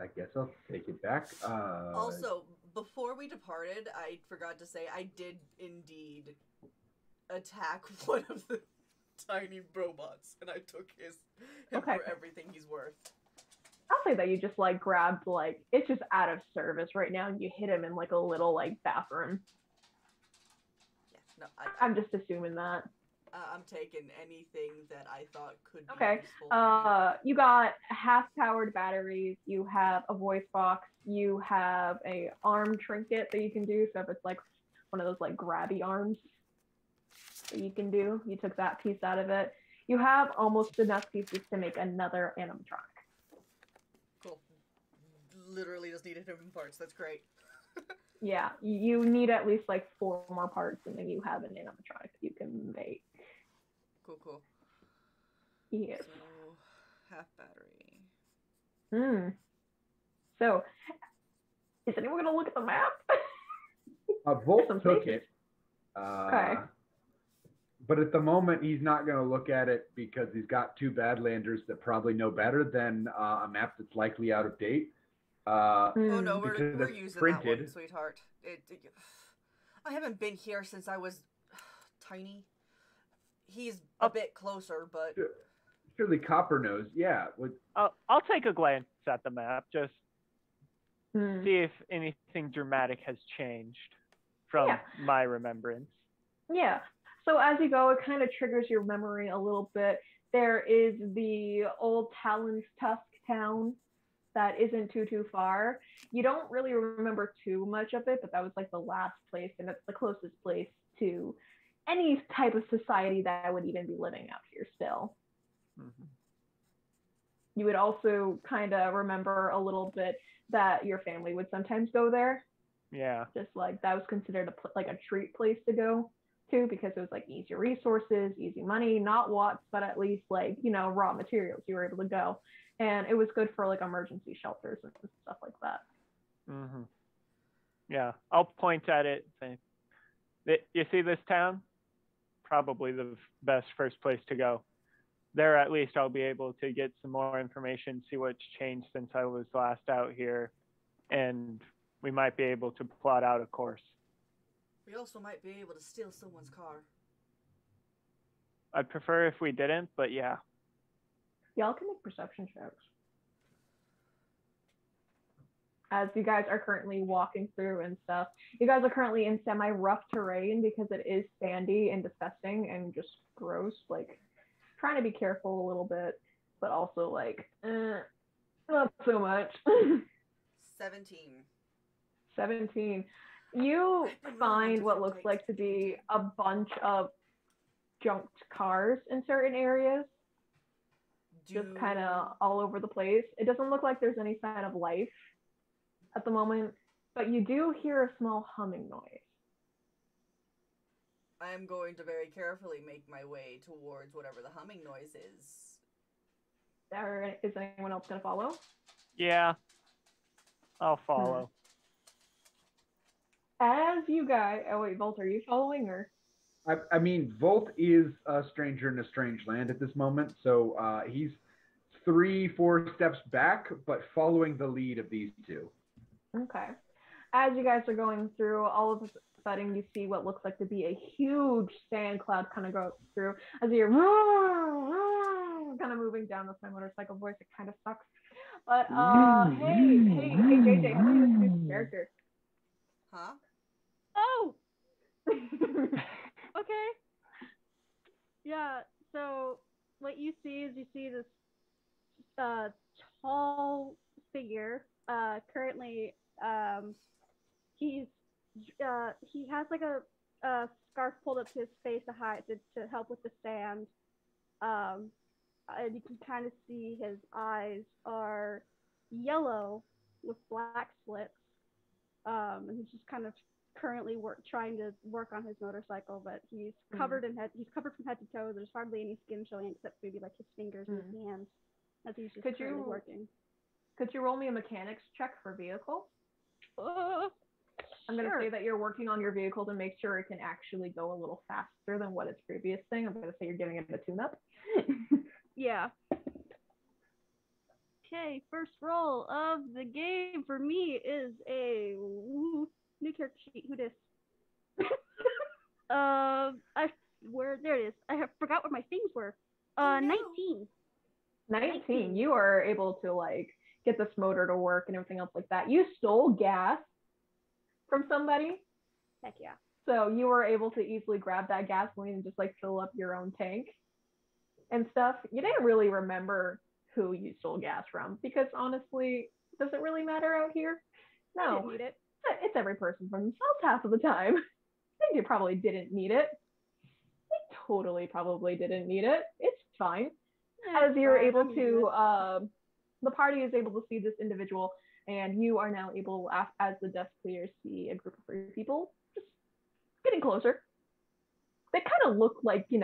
I guess I'll take it back. Also, before we departed, I forgot to say I did indeed attack one of the tiny robots, and I took him for everything he's worth. I'll say that you just like grabbed like it's just out of service right now, and you hit him in like a little like bathroom. Yeah, no, I'm just assuming that. I'm taking anything that I thought could be useful. You got half-powered batteries. You have a voice box. You have a arm trinket that you can do. So if it's like one of those like grabby arms that you can do, you took that piece out of it. You have almost enough pieces to make another animatronic. Cool. Literally just needed him in parts. That's great. Yeah, you need at least like 4 more parts, and then you have an animatronic that you can make. Cool. Yes. So, half battery. So, is anyone gonna look at the map? Volt took it. Okay. But at the moment, he's not going to look at it because he's got 2 Badlanders that probably know better than a map that's likely out of date. Oh no, we're using that one, sweetheart. I haven't been here since I was tiny. He's a bit closer, but surely Copper knows. Yeah. I'll take a glance at the map, just see if anything dramatic has changed from my remembrance. Yeah. So as you go, it kind of triggers your memory a little bit. There is the old Talon's Tusk town that isn't too far. You don't really remember too much of it, but that was like the last place, and it's the closest place to any type of society that would even be living out here still. You would also kind of remember a little bit that your family would sometimes go there. Yeah. Just like that was considered like a treat place to go to, because it was like easy resources, easy money, not watts, but at least like, you know, raw materials. You were able to go. And it was good for like emergency shelters and stuff like that. Yeah, I'll point at it and say, you see this town? Probably the best first place to go. There at least I'll be able to get some more information, see what's changed since I was last out here, and we might be able to plot out a course. We also might be able to steal someone's car. I'd prefer if we didn't, but yeah. Y'all can make perception checks. As you guys are currently walking through and stuff. You guys are currently in semi-rough terrain because it is sandy and disgusting and just gross. Like, trying to be careful a little bit, but also like, not so much. 17. You find what looks like to be a bunch of junked cars in certain areas. Just kind of all over the place. It doesn't look like there's any sign of life at the moment, but you do hear a small humming noise. I am going to very carefully make my way towards whatever the humming noise is. Is anyone else going to follow? Yeah, I'll follow. As you guys... Oh, wait, Volt, are you following, or...? I mean, Volt is a stranger in a strange land at this moment, so he's 3-4 steps back, but following the lead of these 2. Okay. As you guys are going through, all of a sudden you see what looks like to be a huge sand cloud kind of go through. As you hear, I'm kind of moving down with my motorcycle voice. It kind of sucks. But hey, JJ, how about you introduce your character? Huh? Oh. Okay. Yeah. So what you see this tall figure. Currently, he has like a scarf pulled up to his face to hide to help with the sand. And you can kind of see his eyes are yellow with black slits. And he's just kind of currently trying to work on his motorcycle, but he's covered he's covered from head to toe. There's hardly any skin showing except maybe like his fingers and his hands as he's just currently working. Could you roll me a mechanics check for vehicle? I'm going to Sure. say that you're working on your vehicle to make sure it can actually go a little faster than what its previous thing. I'm going to say you're giving it a tune-up. Yeah. Okay, first roll of the game for me is a new character sheet. Who dis? There it is. I forgot what my things were. 19. 19. You are able to like get this motor to work and everything else like that. You stole gas from somebody. Heck yeah. So you were able to easily grab that gasoline and just like fill up your own tank and stuff. You didn't really remember who you stole gas from because honestly, does it really matter out here? No. I didn't need it. It's every person for themselves half of the time. I think you probably didn't need it. They totally probably didn't need it. It's fine. As you're able to, the party is able to see this individual, and you are now able, as the dust clears, see a group of 3 people just getting closer. They kind of look like, they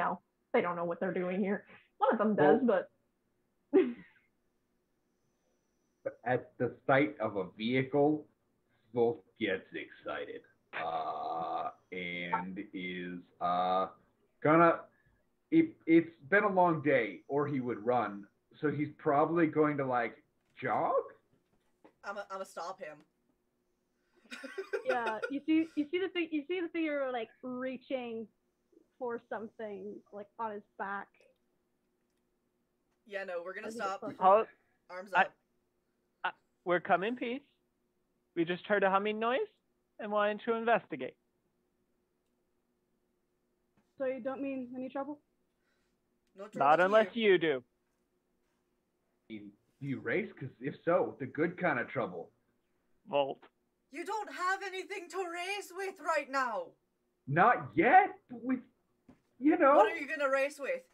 don't know what they're doing here. One of them does, but... But at the sight of a vehicle, Wolf gets excited and is gonna. It's been a long day, or he would run. So he's probably going to like jog. I'm gonna stop him. Yeah, you see the figure like reaching for something like on his back. Yeah, no, we're gonna stop. Arms up. up. We're come in peace. We just heard a humming noise and wanted to investigate. So you don't mean any trouble? No trouble. Not unless you do. Do you race? Because if so, the good kind of trouble. Volt. You don't have anything to race with right now. Not yet. With, What are you gonna race with?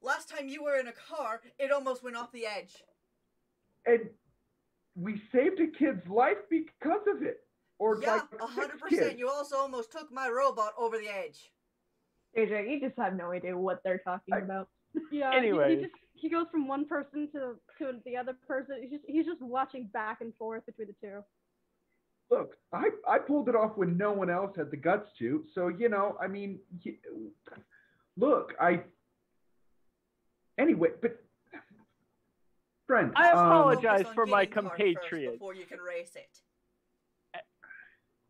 Last time you were in a car, it almost went off the edge. And we saved a kid's life because of it. Or yeah, like 100%. You also almost took my robot over the edge. AJ, you just have no idea what they're talking about. Yeah. Anyways. He goes from one person to the other person. He's just watching back and forth between the two. Look, I pulled it off when no one else had the guts to. So I mean, look, anyway, but. Friend, I apologize Focus on for my getting car compatriots. first before you can race it.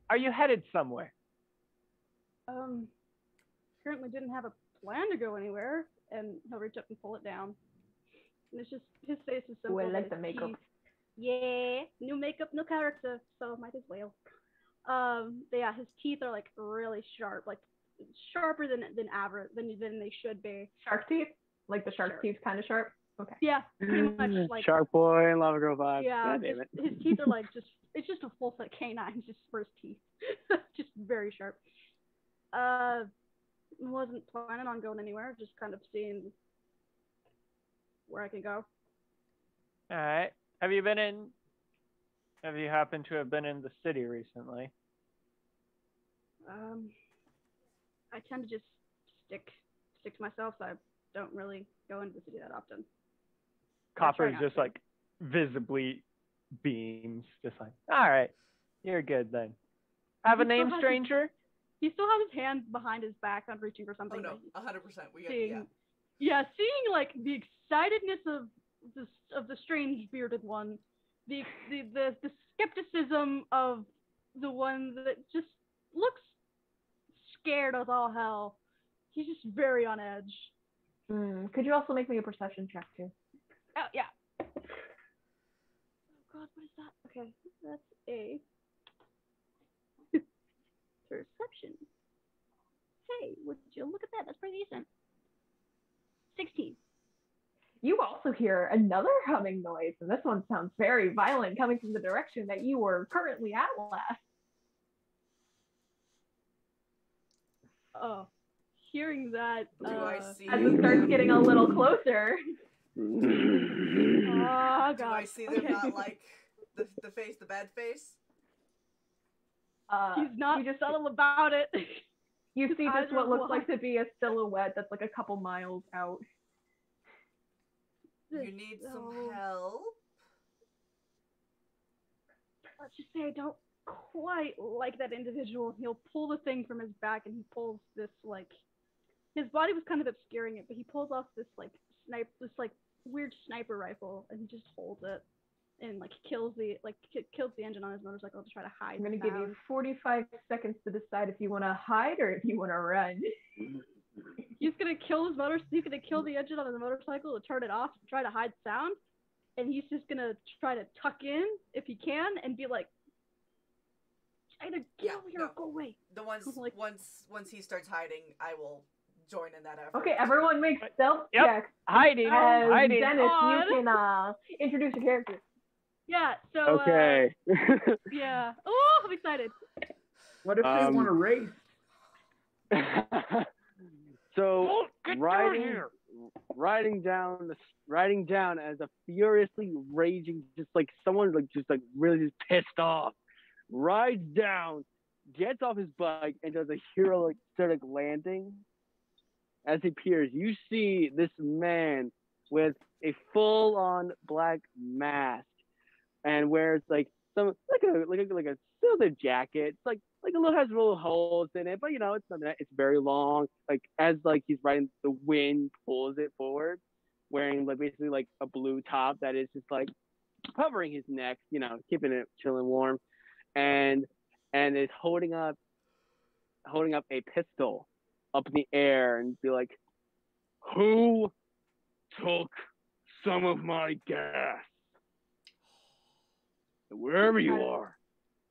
Are you headed somewhere? Currently didn't have a plan to go anywhere, and he'll reach up and pull it down. And it's just his face is simple. I like the makeup. Yeah, new makeup, no character, so might as well. But yeah, his teeth are like really sharp, like sharper than average than they should be. Shark teeth, like the shark teeth, kind of sharp. Okay. Yeah, pretty much like Shark Boy and Lava Girl vibes. Yeah, God damn it. his teeth are like it's just a full set canine just for his teeth. Just very sharp. Wasn't planning on going anywhere, just kind of seeing where I can go. Alright. Have you happened to have been in the city recently? I tend to just stick to myself, so I don't really go into the city that often. Copper's just like visibly beams, just like, all right, you're good then. Have a name, stranger? He still has his hand behind his back, on reaching for something. Oh no, 100%. Seeing like the excitedness of the strange bearded one, the skepticism of the one that just looks scared as all hell. He's just very on edge. Could you also make me a perception check too? Oh yeah. Oh God, what is that? Okay, that's a perception. Hey, would you look at that? That's pretty decent. 16. You also hear another humming noise, and this one sounds very violent, coming from the direction that you were currently at last. Oh, hearing that. Do I see as it starts getting a little closer. Oh God. Do I see them not like the face, the bad face? He's not you just subtle about it. You see Eyes just what are looks wide. like to be a silhouette that's like a couple miles out. You need some help? Let's just say I don't quite like that individual. He'll pull the thing from his back, and he pulls this like his body was kind of obscuring it, but he pulls off this weird sniper rifle, and he just holds it and like kills the engine on his motorcycle to try to hide. I'm gonna give you 45 seconds to decide if you want to hide or if you want to run. He's gonna kill his motor. He's gonna kill the engine on his motorcycle to turn it off, to try to hide sound, and he's just gonna try to tuck in if he can and be like, "Either get over here or go away." The once he starts hiding, I will join in that effort. Okay, everyone makes stealth checks. Hiding. Hiding. Dennis, you can introduce your character. Yeah. So. Okay. Yeah. Oh, I'm excited. What if they want to race? So riding down as a furiously raging, just like someone really just pissed off, rides down, gets off his bike, and does a heroic landing. As he appears, you see this man with a full-on black mask and wears like a silver jacket. It's has little holes in it, but it's not that. It's very long. Like as he's riding, the wind pulls it forward. Wearing basically a blue top that is just covering his neck, keeping it chilling warm, and is holding up a pistol up in the air and be like, "Who took some of my gas? Wherever you are."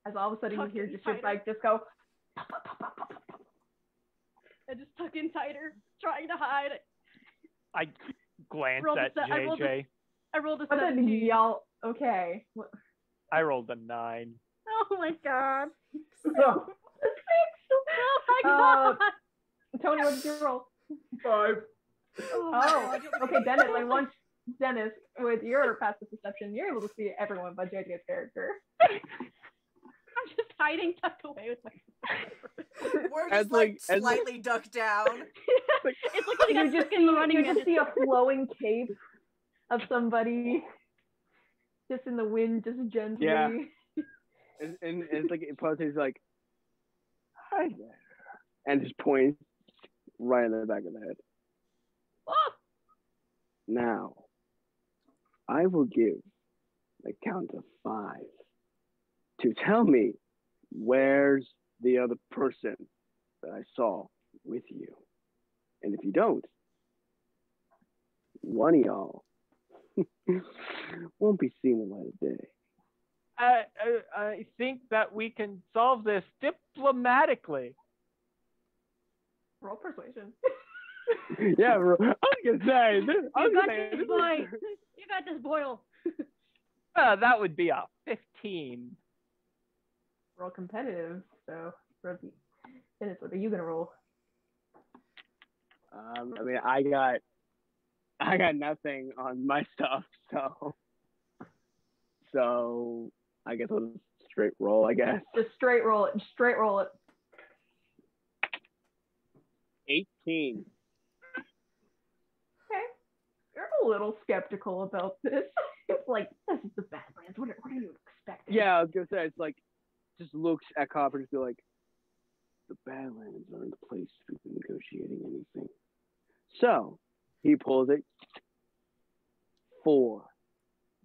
As all of a sudden you hear just your bike just go. I just tuck in tighter, trying to hide. I glance at JJ. I rolled a 17. Y'all, okay. I rolled a 9. Oh my God. Oh. Oh my God. Tony, what did you roll? 5. Oh, okay, Dennis, with your passive perception, you're able to see everyone but JJ's character. I'm just hiding, tucked away with my. We're just slightly ducked down. It's like you just see a flowing cape of somebody, just in the wind, just gently. Yeah. And it's it probably like, "Hi there," and just points right in the back of the head. Oh! Now, I will give the count of 5 to tell me where's the other person that I saw with you. And if you don't, one of y'all won't be seeing the light of day. I think that we can solve this diplomatically. Roll persuasion. Yeah, I was gonna say. You got this, Boyle. That would be a 15. Roll competitive, so Dennis, what are you gonna roll? I got nothing on my stuff, so I guess I'll just straight roll. I guess. Just straight roll it. 18. Okay, you're a little skeptical about this. It's this is the Badlands. What are you expecting? Yeah, I was gonna say it's just looks at Copper and be like, the Badlands aren't the place to be negotiating anything. So he pulls it. 4.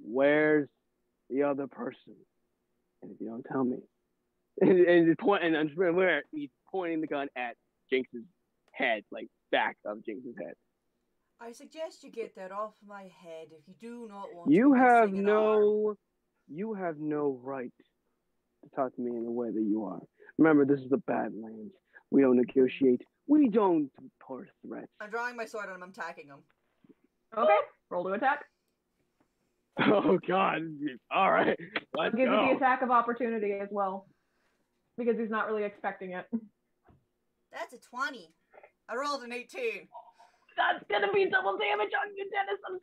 Where's the other person? And if you don't tell me, he's pointing the gun at Jinx's head, back of Jinx's head. I suggest you get that off my head if you do not want You to be have missing an arm. you have no right to talk to me in the way that you are. Remember, this is the Badlands. We don't negotiate. We don't pour threats. I'm drawing my sword and I'm attacking him. Okay, roll to attack. Oh God! All right, let's I'll give go. you the attack of opportunity as well, because he's not really expecting it. That's a 20. I rolled an 18. That's gonna be double damage on you, Dennis. I'm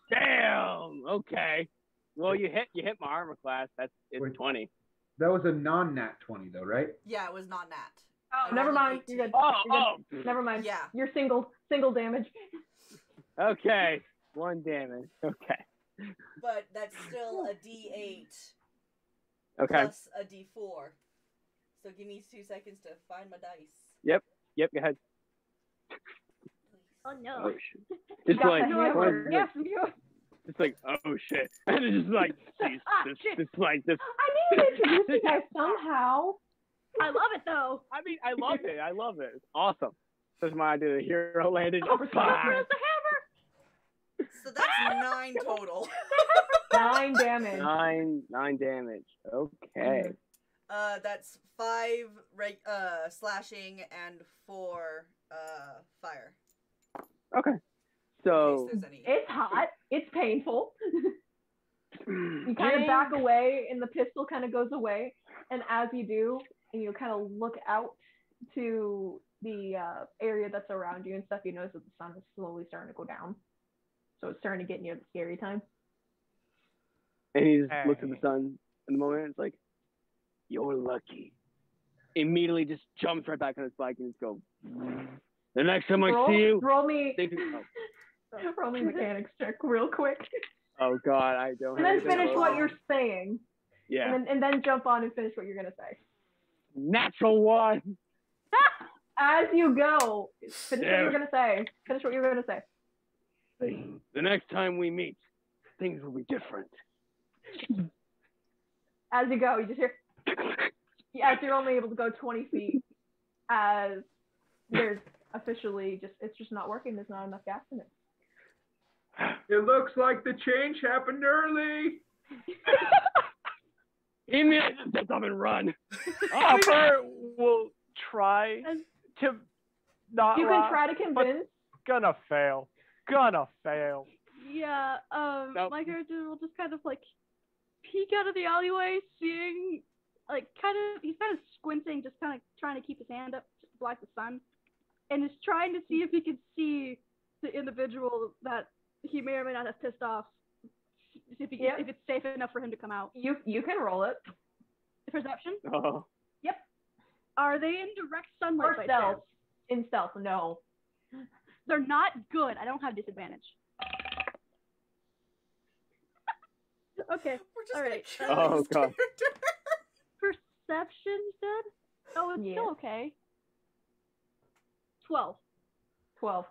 sorry. Damn. Okay. Well, you hit my armor class. It's 20. That was a non-nat 20 though, right? Yeah, it was not nat. Oh, never mind. You're good. Oh. Never mind. Yeah. You're single damage. Okay. 1 damage. Okay. But that's still a D8 Okay. plus a D4. So give me 2 seconds to find my dice. Yep. Go ahead. Oh no. Oh shit. Just Got like, that hammer. Yes, you. it's like, oh shit, and it's just like, this. I need to introduce you guys somehow. I love it though. I mean, I love it. It's awesome. That's my idea. The hero landed. Oh, where's the hammer? So that's 9 total. 9 damage. 9 damage. Okay. That's 5 slashing and 4 fire. Okay. In So case there's any. It's hot. It's painful. You kind of Jinx. back away, and the pistol kind of goes away. And as you do, and you kind of look out to the area that's around you and stuff, you notice that the sun is slowly starting to go down. So it's starting to get near the scary time. And he just looks at the sun in the moment. It's like, you're lucky. Immediately just jumps right back on his bike and just go. The next time I see you, roll me mechanics check real quick. Oh God, I don't. And have then finish anything what else. you're saying. Yeah. And then jump on and finish what you're gonna say. Natural 1. As you go, finish what Yeah. you're gonna say. Finish what you're gonna say. The next time we meet, things will be different. As you go, you just hear. Yes, you're only able to go 20 feet. As there's officially it's just not working. There's not enough gas in it. It looks like the change happened early. Immediately just gets up and run. Hopper will try to not You can laugh, try to convince. Gonna fail. Yeah, Nope. my character will just kind of like peek out of the alleyway, seeing like he's kind of squinting, just kind of trying to keep his hand up just to block the sun, and is trying to see if he can see the individual that he may or may not have pissed off. See if if it's safe enough for him to come out. You can roll it. Perception? Oh. Yep. Are they in direct sunlight Or by stealth. chance? In stealth, no. They're not good. I don't have disadvantage. Okay. We're just All gonna right. kill Oh, his God. character. Perception, you said? Oh, it's still okay. 12. 12.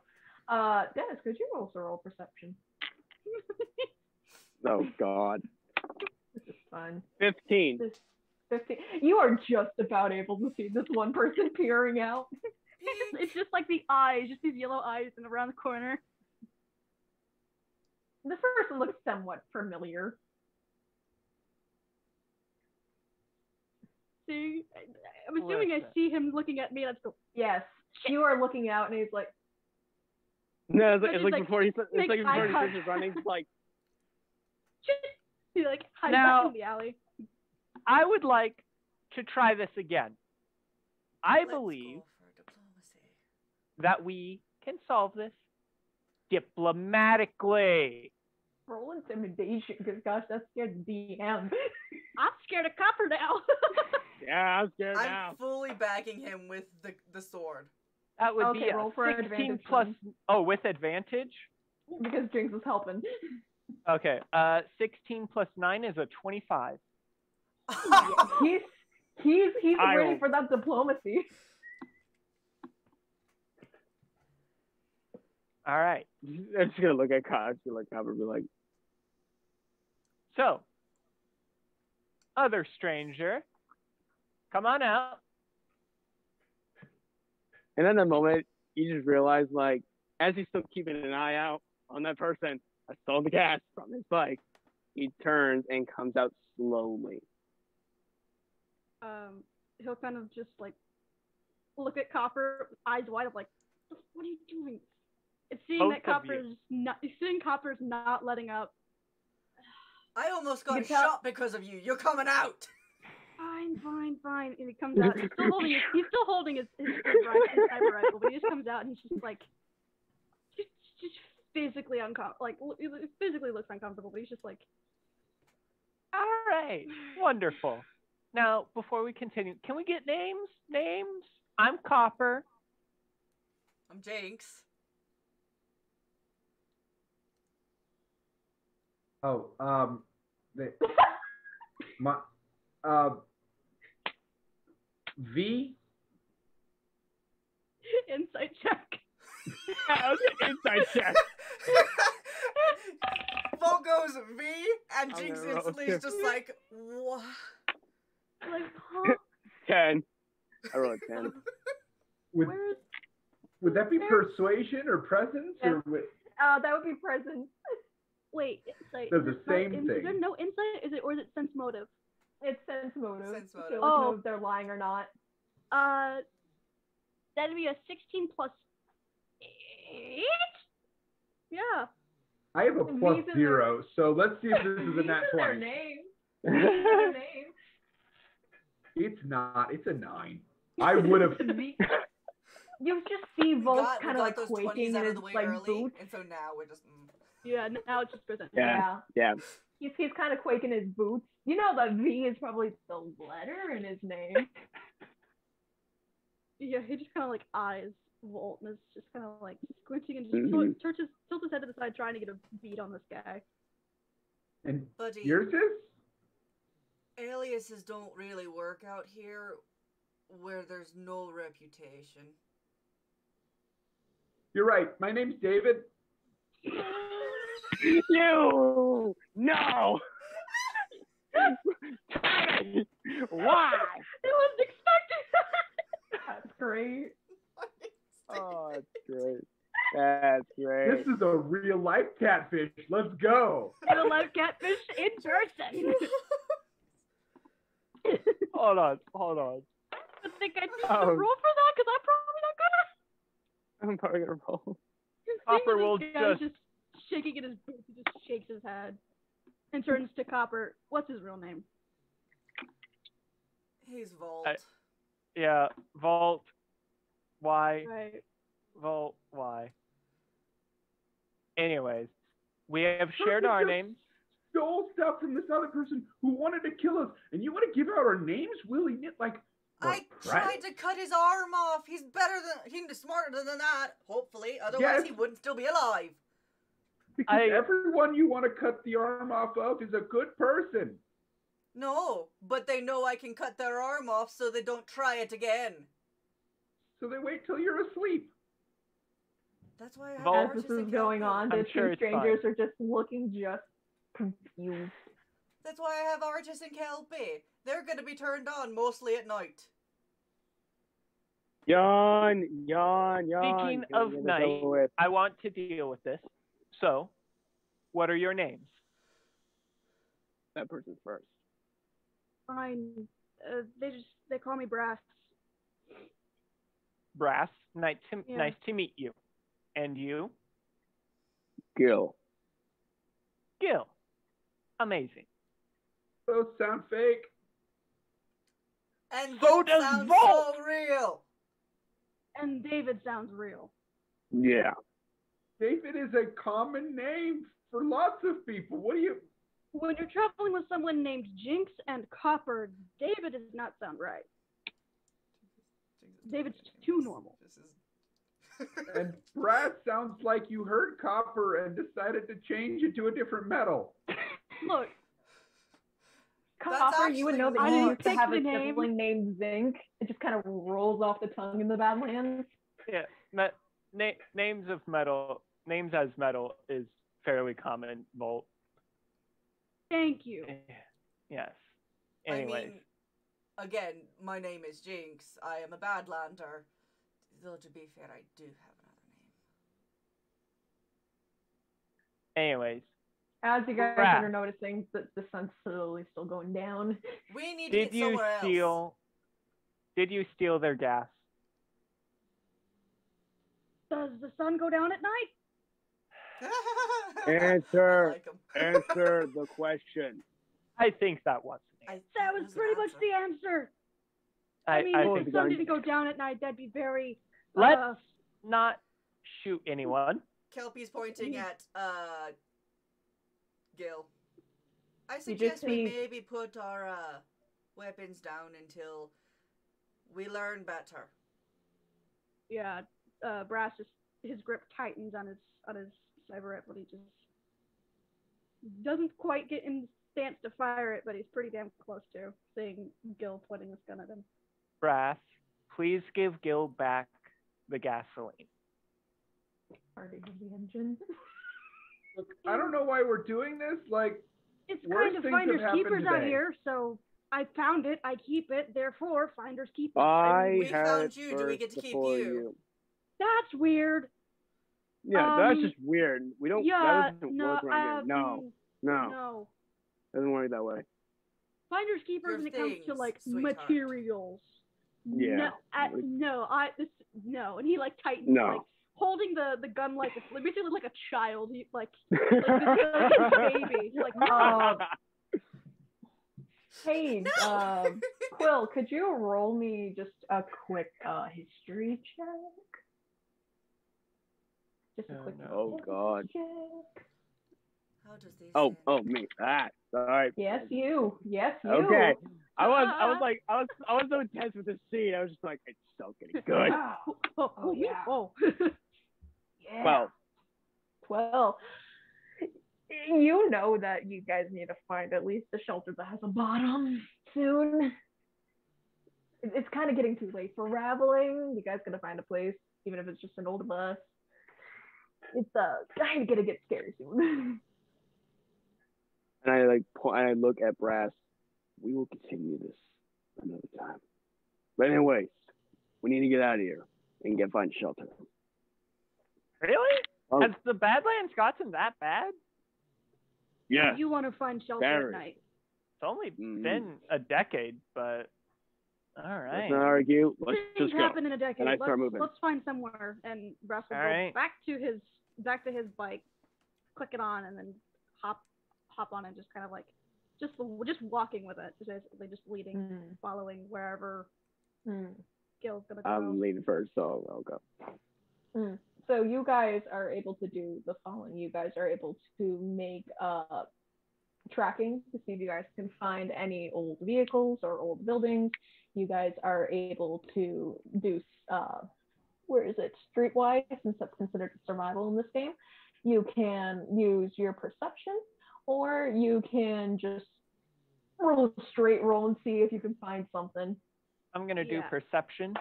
Dennis, could you also roll perception? Oh God. This is fun. 15. 15. You are just about able to see this one person peering out. It's just like the eyes, just these yellow eyes and around the corner. This person looks somewhat familiar. See, I'm assuming I see him looking at me. Let's go. Yes. You are looking out and he's like, No, But it's it's like like, before he make eye contact. finishes running. It's like, He like hides Now- back in the alley. I would like to try this again. I Let's believe go for diplomacy. that we can solve this diplomatically. roll intimidation, because gosh, that's scared DM. I'm scared of Copper now. yeah, I'm scared I'm now. fully backing him with the sword. That would Okay, be roll a for 16 advantage plus. then. Oh, with advantage? Because Jinx is helping. Okay. 16 plus 9 is a 25. He's I ready will- for that diplomacy. All right. I'm just gonna look at Cobb. Like Cobb and be like, So, other stranger, come on out. and in that moment, you just realize like as he's still keeping an eye out on that person that stole the gas from his bike, he turns and comes out slowly. He'll kind of just like look at Copper, eyes wide, like, "What are you doing?" It's seeing that Copper's not letting up. I almost got shot because of you. You're coming out. Fine. And he comes out. He's still holding his cyber rifle, but he just comes out and he's just like, just physically uncomfortable. Like, physically looks uncomfortable, but he's just like, all right, wonderful. Now, before we continue, can we get names? I'm Copper. I'm Jinx. Oh, V. Insight check. Insight check. Volt goes V, and Jinx instantly is just like, what? Like, huh? 10. I rolled a 10. Would that be persuasion or presence? Yeah. Or that would be presence. Wait, insight. They're the same thing. Is there no insight? Or is it sense motive? It's sense motive. So know if they're lying or not. That'd be a 16 plus 8? Yeah. I have a +0, so let's see if this is a nat 20. Their name. Their name. It's not. It's a 9. I would have. You just see Volt kind of like those quaking 20s in out of his the way like early, boots. and so now we're just. Yeah, now it's just present. Yeah. He's kind of quaking his boots. You know that V is probably the letter in his name. Yeah, he just kind of like eyes Volt and is just kind of like squinting and just tilts his head to the side, trying to get a beat on this guy. And Buddy, yours is? Aliases don't really work out here where there's no reputation. You're right. My name's David. You! No! Why? I wasn't expecting that. That's great. Oh, that's great. That's great. This is a real life catfish. Let's go. Real life catfish in person. Hold on. I think I need to roll for that because I'm probably not gonna. I'm probably gonna roll. Copper will just shaking in his boots. He just shakes his head and turns to Copper. What's his real name? He's Volt. Yeah, Volt. Why? Right. Volt. Why? Anyways, we have shared our names. Stole stuff from this other person who wanted to kill us, and you want to give out our names willy-nilly? Like, I tried to cut his arm off. He's smarter than that, hopefully. Otherwise, he wouldn't still be alive. Because everyone you want to cut the arm off of is a good person. No, but they know I can cut their arm off so they don't try it again. So they wait till you're asleep. That's why I have As this is going on, the two strangers are just looking just confused. That's why I have Artis and Kelpie. They're going to be turned on mostly at night. Yawn. Speaking of night, I want to deal with this. So, what are your names? That person's first. Fine. They call me Brass. Brass. Nice to meet you. And you? Gil. Amazing. Those sound fake. And so Volt does sounds Volt. so real. And David sounds real. Yeah. David is a common name for lots of people. What do you... When you're traveling with someone named Jinx and Copper, David does not sound right. David's too normal. And Brad sounds like you heard Copper and decided to change it to a different metal. Look. Copper, you would know that you used to have a sibling named Zinc. It just kind of rolls off the tongue in the Badlands. Yeah, names as metal is fairly common, Volt. Thank you. Yes. Anyways. I mean, again, my name is Jinx. I am a Badlander. Though, to be fair, I do have Anyways, As you guys Raph, are noticing that the sun's slowly still going down. We need to get somewhere else. Did you steal their gas? Does the sun go down at night? Answer. I like 'em. Answer the question. I think that was an answer. That was pretty much the answer. I mean, I if think the sun didn't go down at night, that'd be very. Let's not shoot anyone. Kelpie's pointing at Gil. I suggest we maybe put our weapons down until we learn better. Yeah, Brass just his grip tightens on his cyber but he just doesn't quite get in the stance to fire it, but he's pretty damn close to, seeing Gil pointing his gun at him. Brass, please give Gil back the gasoline. Starting the engine. Look, I don't know why we're doing this. Like, it's worse kind of things finders have happened keepers out today. here, so I found it, I keep it, therefore finders keepers. We had found it you, do we get to first keep before you? That's weird. Yeah, that's just weird. We don't. Yeah, that doesn't no, work around here. No. No. Doesn't work that way. Finders keepers Your when it comes to things, like sweetheart. materials. Yeah. No, and he like tightens, No. like holding the gun like it's basically like a child. He like his baby. Like Hey, Quill, could you roll me just a quick history check? Just a quick Oh God. check. How does this Oh, end? me. All right. Yes, you. Yes, you. Okay. I was so intense with this scene. I was just like, it's so getting good. Oh, yeah. Oh. Yeah. 12. You know that you guys need to find at least a shelter that has a bottom soon. It's kind of getting too late for raveling. You guys gotta find a place, even if it's just an old bus. It's kind of gonna get scary soon. And I look at Brass. We will continue this another time. But anyways, we need to get out of here and find shelter. Really? Oh. Has the Badlands gotten that bad? Yeah. You want to find shelter Very. at night. It's only been a decade, but all right. Let's not argue. Let's Things just go. happen in a decade. And I start moving. Let's find somewhere, and Russ will All go right. back to his bike, click it on, and then hop on and just kind of like just walking with it, just leading, following wherever Gil's gonna go. I'm leaving first, so I'll go. So you guys are able to do the following. You guys are able to make tracking to see if you guys can find any old vehicles or old buildings. You guys are able to do streetwise, since that's considered survival in this game. You can use your perception, or you can just roll a straight roll and see if you can find something. I'm gonna do perception.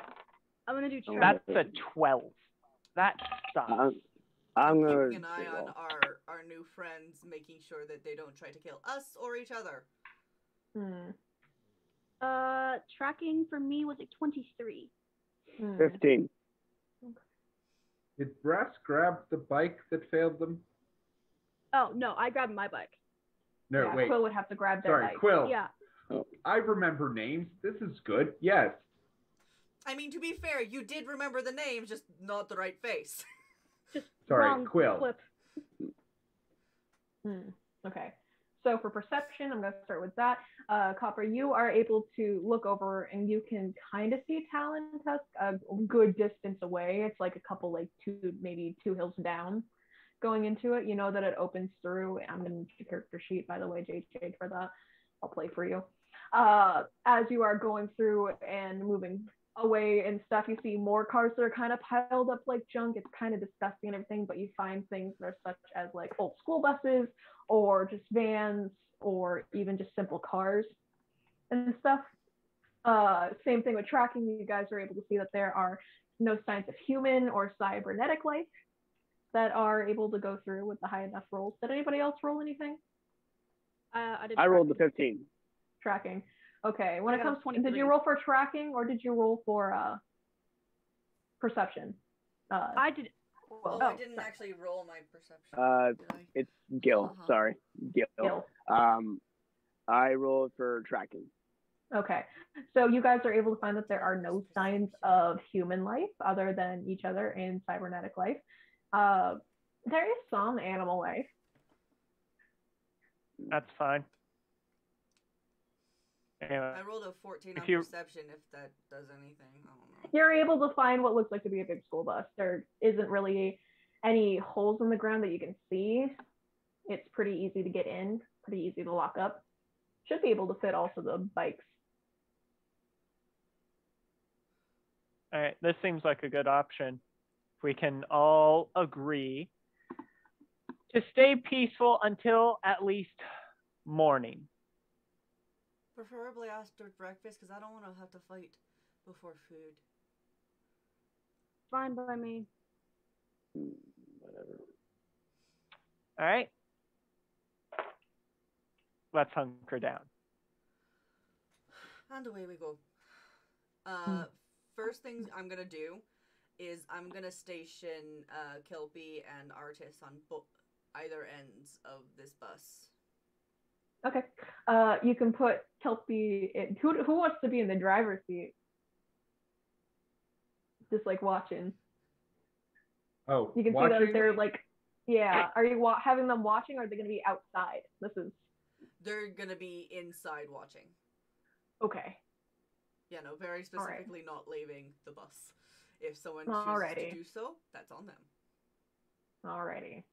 I'm gonna do That's a 12. That sucks. I'm gonna keeping an eye on our new friends, making sure that they don't try to kill us or each other. Tracking for me was a 23. 15. Did Brass grab the bike that failed them? Oh no, I grabbed my bike. No, yeah, wait. Quill would have to grab their bike. Quill. Yeah. Oh. I remember names. This is good. Yes. I mean, to be fair, you did remember the names, just not the right face. Just sorry, wrong Quill. Clip. Okay. So for perception, I'm going to start with that. Copper, you are able to look over and you can kind of see Talon Tusk a good distance away. It's like a couple, maybe two hills down going into it. You know that it opens through. I'm in the character sheet, by the way, JJ, for that. I'll play for you. As you are going through and moving away and stuff, you see more cars that are kind of piled up like junk. It's kind of disgusting and everything, but you find things that are such as like old school buses or just vans or even just simple cars and stuff. Same thing with tracking. You guys are able to see that there are no signs of human or cybernetic life that are able to go through with the high enough rolls. Did anybody else roll anything? I rolled the 15. Tracking. Okay, when it comes, 23. did you roll for tracking or did you roll for perception? I did. Oh, I didn't actually roll my perception. Did I? It's Gil. Sorry, Gil. I rolled for tracking. Okay, so you guys are able to find that there are no signs of human life other than each other in cybernetic life. There is some animal life. That's fine. Anyway, I rolled a 14 on perception, if that does anything. I don't know. You're able to find what looks like to be a big school bus. There isn't really any holes in the ground that you can see. It's pretty easy to get in, pretty easy to lock up. Should be able to fit also the bikes. all right, this seems like a good option. If we can all agree to stay peaceful until at least morning. Preferably after breakfast, because I don't want to have to fight before food. Fine by me. Whatever. All right. Let's hunker down. And away we go. First thing I'm going to do is I'm going to station Kelpie and Artis on either ends of this bus. Okay. You can put Kelpie in. Who wants to be in the driver's seat? Just like watching. Oh, you can watching? See that they're like, yeah. Are you having them watching, or are they going to be outside? They're going to be inside watching. Okay. Yeah, no, very specifically not leaving the bus. If someone chooses to do so, that's on them. Alrighty.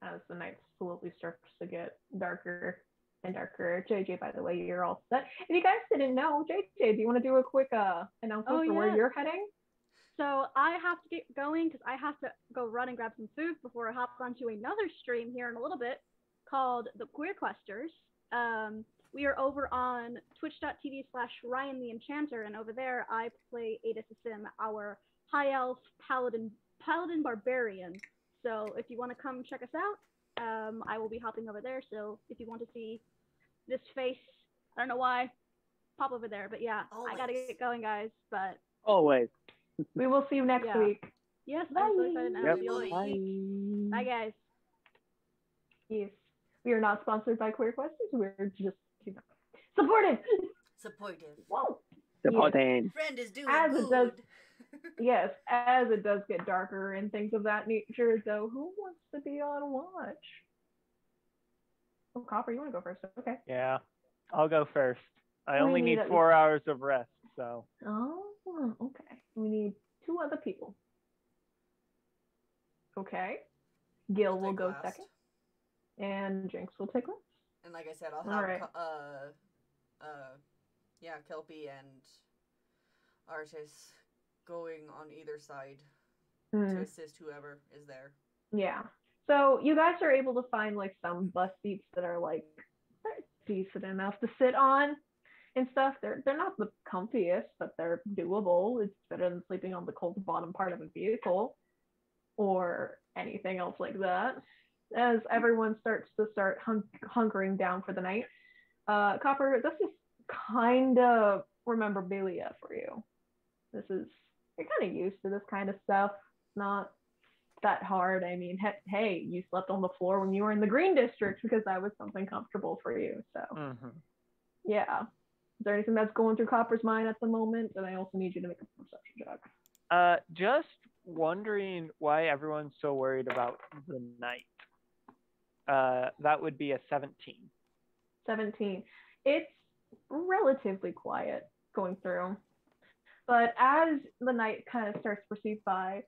As the night slowly starts to get darker and darker. JJ, by the way, you're all set. If you guys didn't know, JJ, do you want to do a quick announcement for where you're heading? So I have to get going because I have to go run and grab some food before I hop onto another stream here in a little bit called The Queer Questers. We are over on twitch.tv/Ryan the Enchanter, and over there I play Ada Sim, our high elf paladin barbarian. So if you want to come check us out, I will be hopping over there. So if you want to see this face, I don't know why, pop over there. But yeah, always. I gotta get going, guys. But always. We will see you next week. Yes, bye. I'm so excited now. Bye, guys. Yes. We are not sponsored by Queer Questers. We're just supportive. Whoa. Supporting. Friend is doing as good. It does, yes, as it does get darker and things of that nature, though, who wants to be on watch? Oh, Copper, you want to go first? Okay. Yeah, I'll go first. I only need 4 hours of rest, so. Oh, okay. We need 2 other people. Okay. Gil will go second. And Jinx will take last. And like I said, I'll have Kelpie and Artis going on either side to assist whoever is there. Yeah. So you guys are able to find like some bus seats that are like decent enough to sit on and stuff. They're not the comfiest, but they're doable. It's better than sleeping on the cold bottom part of a vehicle or anything else like that. As everyone starts hunkering down for the night, Copper, this is kind of memorabilia for you. You're kind of used to this kind of stuff. It's not that hard. I mean, hey, you slept on the floor when you were in the green district because that was something comfortable for you. So, yeah. Is there anything that's going through Copper's mind at the moment? And I also need you to make a perception check. Just wondering why everyone's so worried about the night. That would be a 17. 17. It's relatively quiet going through. But as the night kind of starts to proceed by,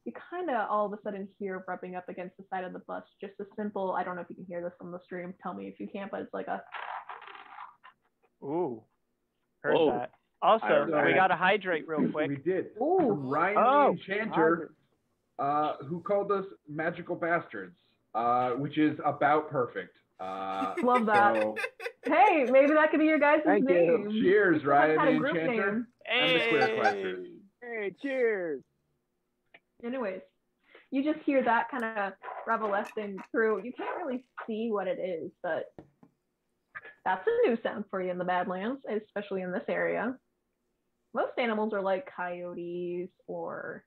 you kind of all of a sudden hear rubbing up against the side of the bus, just a simple, I don't know if you can hear this on the stream, tell me if you can't, but it's like a... Ooh. Heard that. Also, we got to hydrate real quick. We did. Ooh. Ryan the Enchanter, who called us magical bastards, which is about perfect. Love that. So... Hey, maybe that could be your guys' name. You. Cheers, Ryan the Enchanter. Hey. And the Queer Questers. Hey, cheers. Anyways, you just hear that kind of revelescing through. You can't really see what it is, but that's a new sound for you in the Badlands, especially in this area. Most animals are like coyotes or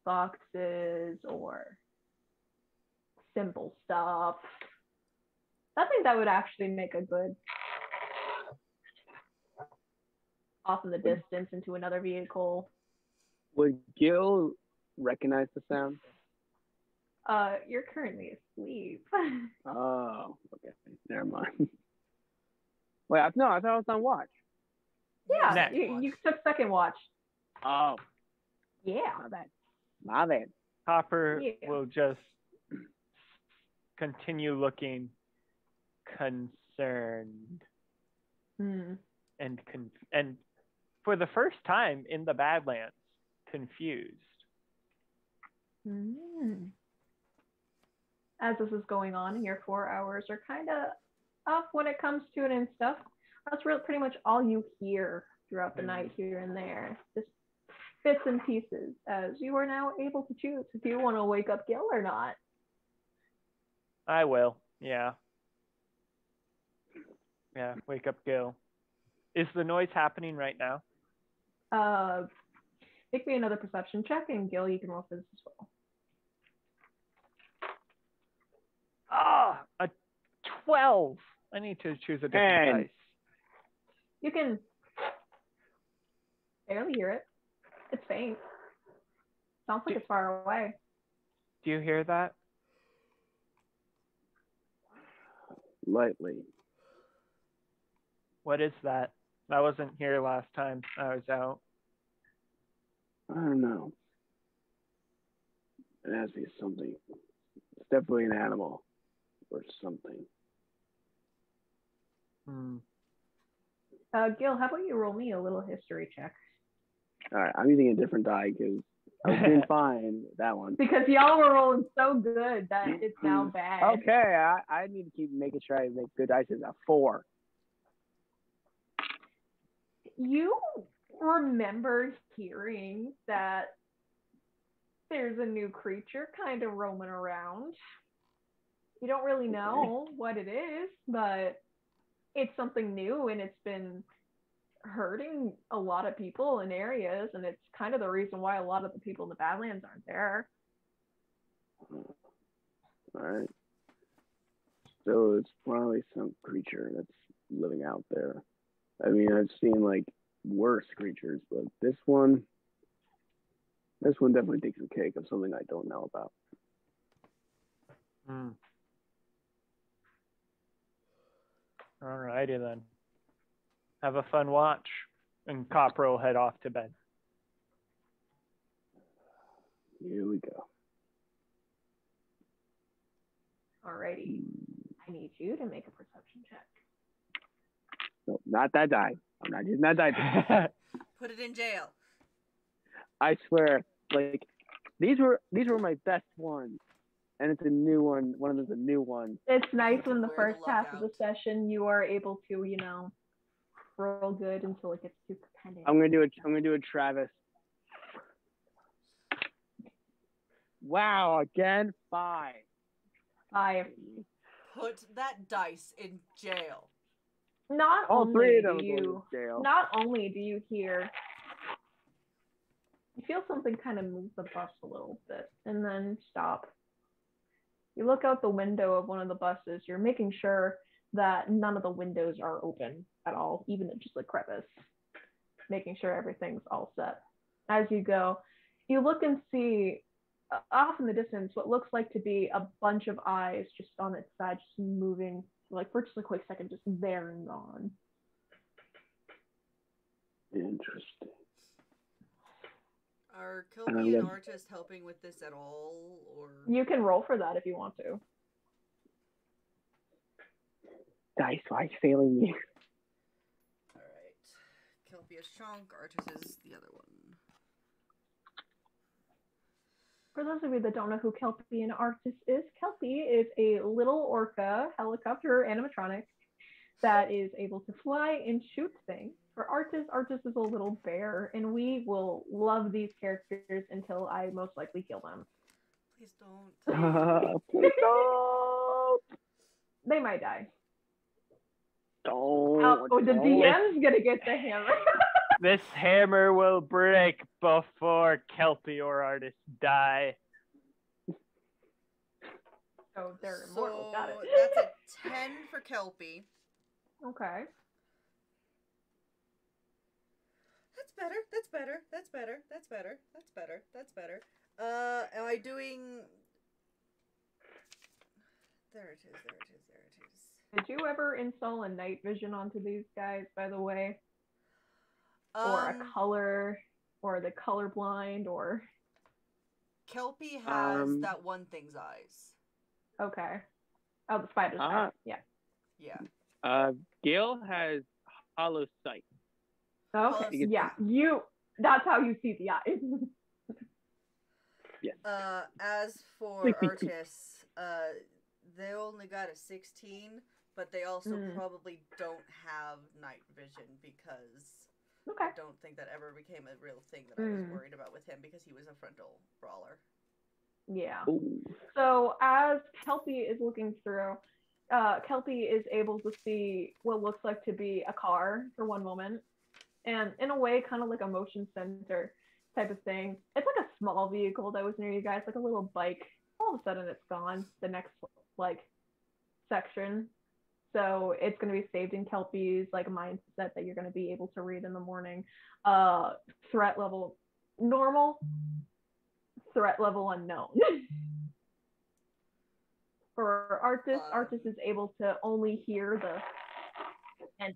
boxes or simple stuff. I think that would actually make a good off in the distance into another vehicle. Would Gil recognize the sound? You're currently asleep. Oh, okay. Never mind. Wait, I thought I was on watch. Yeah, you took second watch. Oh. Yeah. My bad. Copper will just continue looking concerned. And for the first time in the Badlands, confused. As this is going on, and your 4 hours are kind of up when it comes to it and stuff, that's really pretty much all you hear throughout the night here and there. Just bits and pieces, as you are now able to choose if you want to wake up Gil or not. I will, yeah. Yeah, wake up Gil. Is the noise happening right now? Make me another perception check, and Gil, you can roll for this as well. A 12. I need to choose a different dice. You can barely hear it. It's faint. Sounds like it's far away. Do you hear that? Lightly. What is that? I wasn't here last time I was out. I don't know. It has to be something. It's definitely an animal or something. Gil, how about you roll me a little history check? All right, I'm using a different die because I was doing fine with that one. Because y'all were rolling so good that it's now bad. Okay, I need to keep making sure I make good dice. A 4. You remember hearing that there's a new creature kind of roaming around. You don't really know what it is, but it's something new, and it's been hurting a lot of people in areas, and it's kind of the reason why a lot of the people in the Badlands aren't there. All right. So it's probably some creature that's living out there. I mean, I've seen like worse creatures, but this one definitely takes the cake of something I don't know about. Alrighty then. Have a fun watch, and Copper will head off to bed. Here we go. Alrighty. I need you to make a perception check. No, not that die. I'm not using that die. Put it in jail. I swear, like these were my best ones, and it's a new one. One of them's a new one. It's nice when the first half of the session you are able to, roll good until it gets too competitive. I'm gonna do a Travis. Wow, again 5. 5. Put that dice in jail. Not only do you hear, you feel something kind of move the bus a little bit and then stop. You look out the window of one of the buses. You're making sure that none of the windows are open at all, even just a crevice. Making sure everything's all set. As you go, you look and see off in the distance what looks like to be a bunch of eyes just on its side, just moving, like for just a quick second, just there and gone. Interesting. Are Kelpie and Artist helping with this at all, or you can roll for that if you want to. Dice, why is failing me? Alright. Kelpie is Chunk, Artist is the other one. For those of you that don't know who Kelpie and Artist is, Kelpie is a little orca helicopter animatronic that is able to fly and shoot things. For Artist is a little bear, and we will love these characters until I most likely kill them. Please don't. Please don't. They might die. Don't. The DM's gonna get the hammer. This hammer will break before Kelpie or artist die. So they're immortal. Got it. That's a 10 for Kelpie. Okay. That's better. That's better. That's better. That's better. That's better. That's better. Am I doing? There it is. There it is. There it is. Did you ever install a night vision onto these guys, by the way? Or a color, or the colorblind, or... Kelpie has that one thing's eyes. Okay. Oh, the spider's eyes. Yeah. Yeah. Gil has hollow sight. Okay. Yeah. That's how you see the eyes. Yes. As for artists, they only got a 16, but they also probably don't have night vision because I don't think that ever became a real thing that I was worried about with him because he was a frontal brawler. Yeah. Ooh. So as Kelpie is looking through, Kelpie is able to see what looks like to be a car for one moment, and in a way, kind of like a motion sensor type of thing. It's like a small vehicle that was near you guys, like a little bike. All of a sudden, it's gone. The next section. So it's going to be saved in Kelpie's mindset that you're going to be able to read in the morning. Threat level normal. Threat level unknown. For Artis is able to only hear the and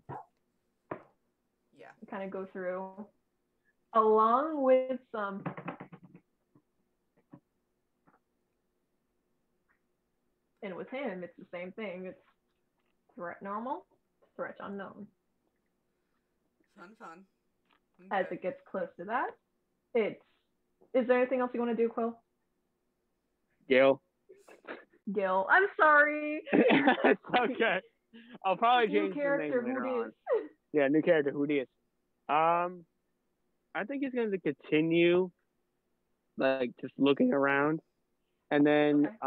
kind of go through, along with some and with him it's the same thing. It's threat normal, threat unknown. Fun. Okay. As it gets close to that, is there anything else you want to do, Quill? Gil, I'm sorry. It's okay. I'll probably change the name later on. Yeah, new character, who it is. I think he's going to continue, just looking around, and then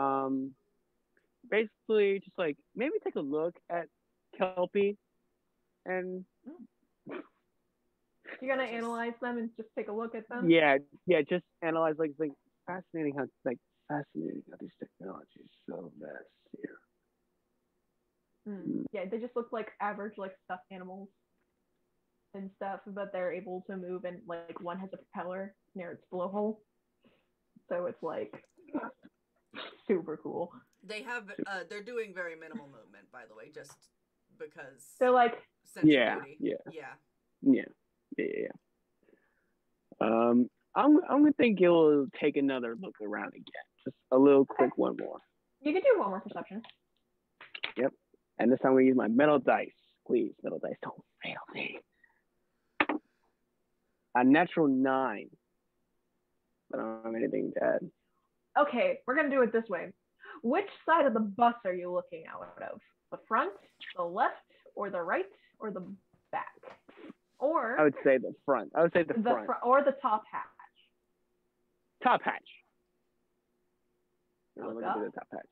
basically just maybe take a look at Kelpie, and you're gonna analyze them and just take a look at them. Yeah, just analyze fascinating how these technologies so vast here. Yeah, they just look like average stuffed animals and stuff, but they're able to move, and one has a propeller near its blowhole, so it's super cool. They have they're doing very minimal movement, by the way, just because they're Yeah. I'm gonna think you'll take another look around again, just a little quick one more. You can do one more perception. Yep, and this time we use my metal dice. Please, metal dice, don't fail me. A natural 9. I don't have anything to add. Okay, we're gonna do it this way. Which side of the bus are you looking out of? The front, the left, or the right, or the back? Or I would say the front. I would say the front. Or the top hatch. Top hatch. I'm looking to the top hatch.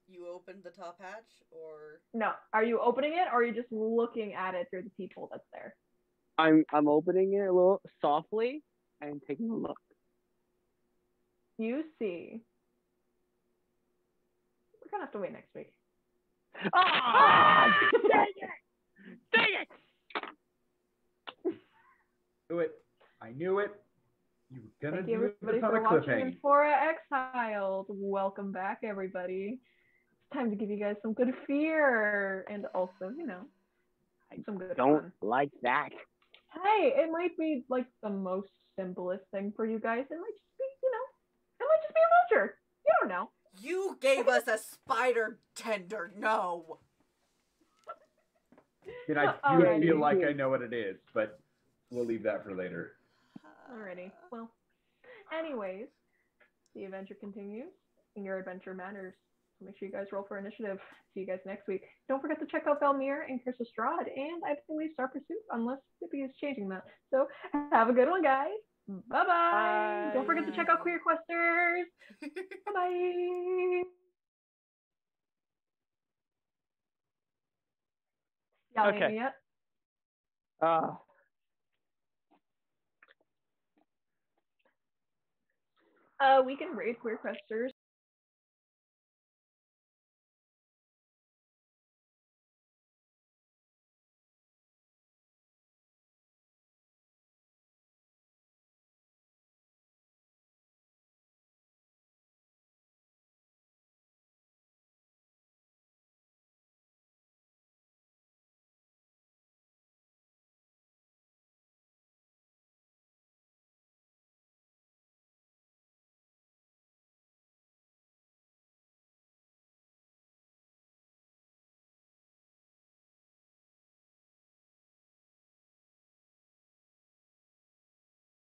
You opened the top hatch, or no? Are you opening it, or are you just looking at it through the peephole that's there? I'm opening it a little softly and taking a look. You see. We're gonna have to wait next week. Ah! Dang it! Do it. I knew it. You were gonna do everybody this on for a watching Enfora Exiled. Welcome back, everybody. It's time to give you guys some good fear, and also, some good Don't fun. like that. Hey, it might be the most simplest thing for you guys. It might just be, it might just be a vulture. You don't know. You gave us a spider tender. No. And I do feel like I know what it is, but we'll leave that for later. Alrighty. Well, anyways, the adventure continues, and your adventure matters. So make sure you guys roll for initiative. See you guys next week. Don't forget to check out Valmir and Chris Estrad, and I believe Star Pursuit, unless Sippy is changing that. So have a good one, guys. Bye-bye. Bye. Don't forget to check out Queer Questers. Bye-bye. Y'all Okay. name me yet? We can raid queer questers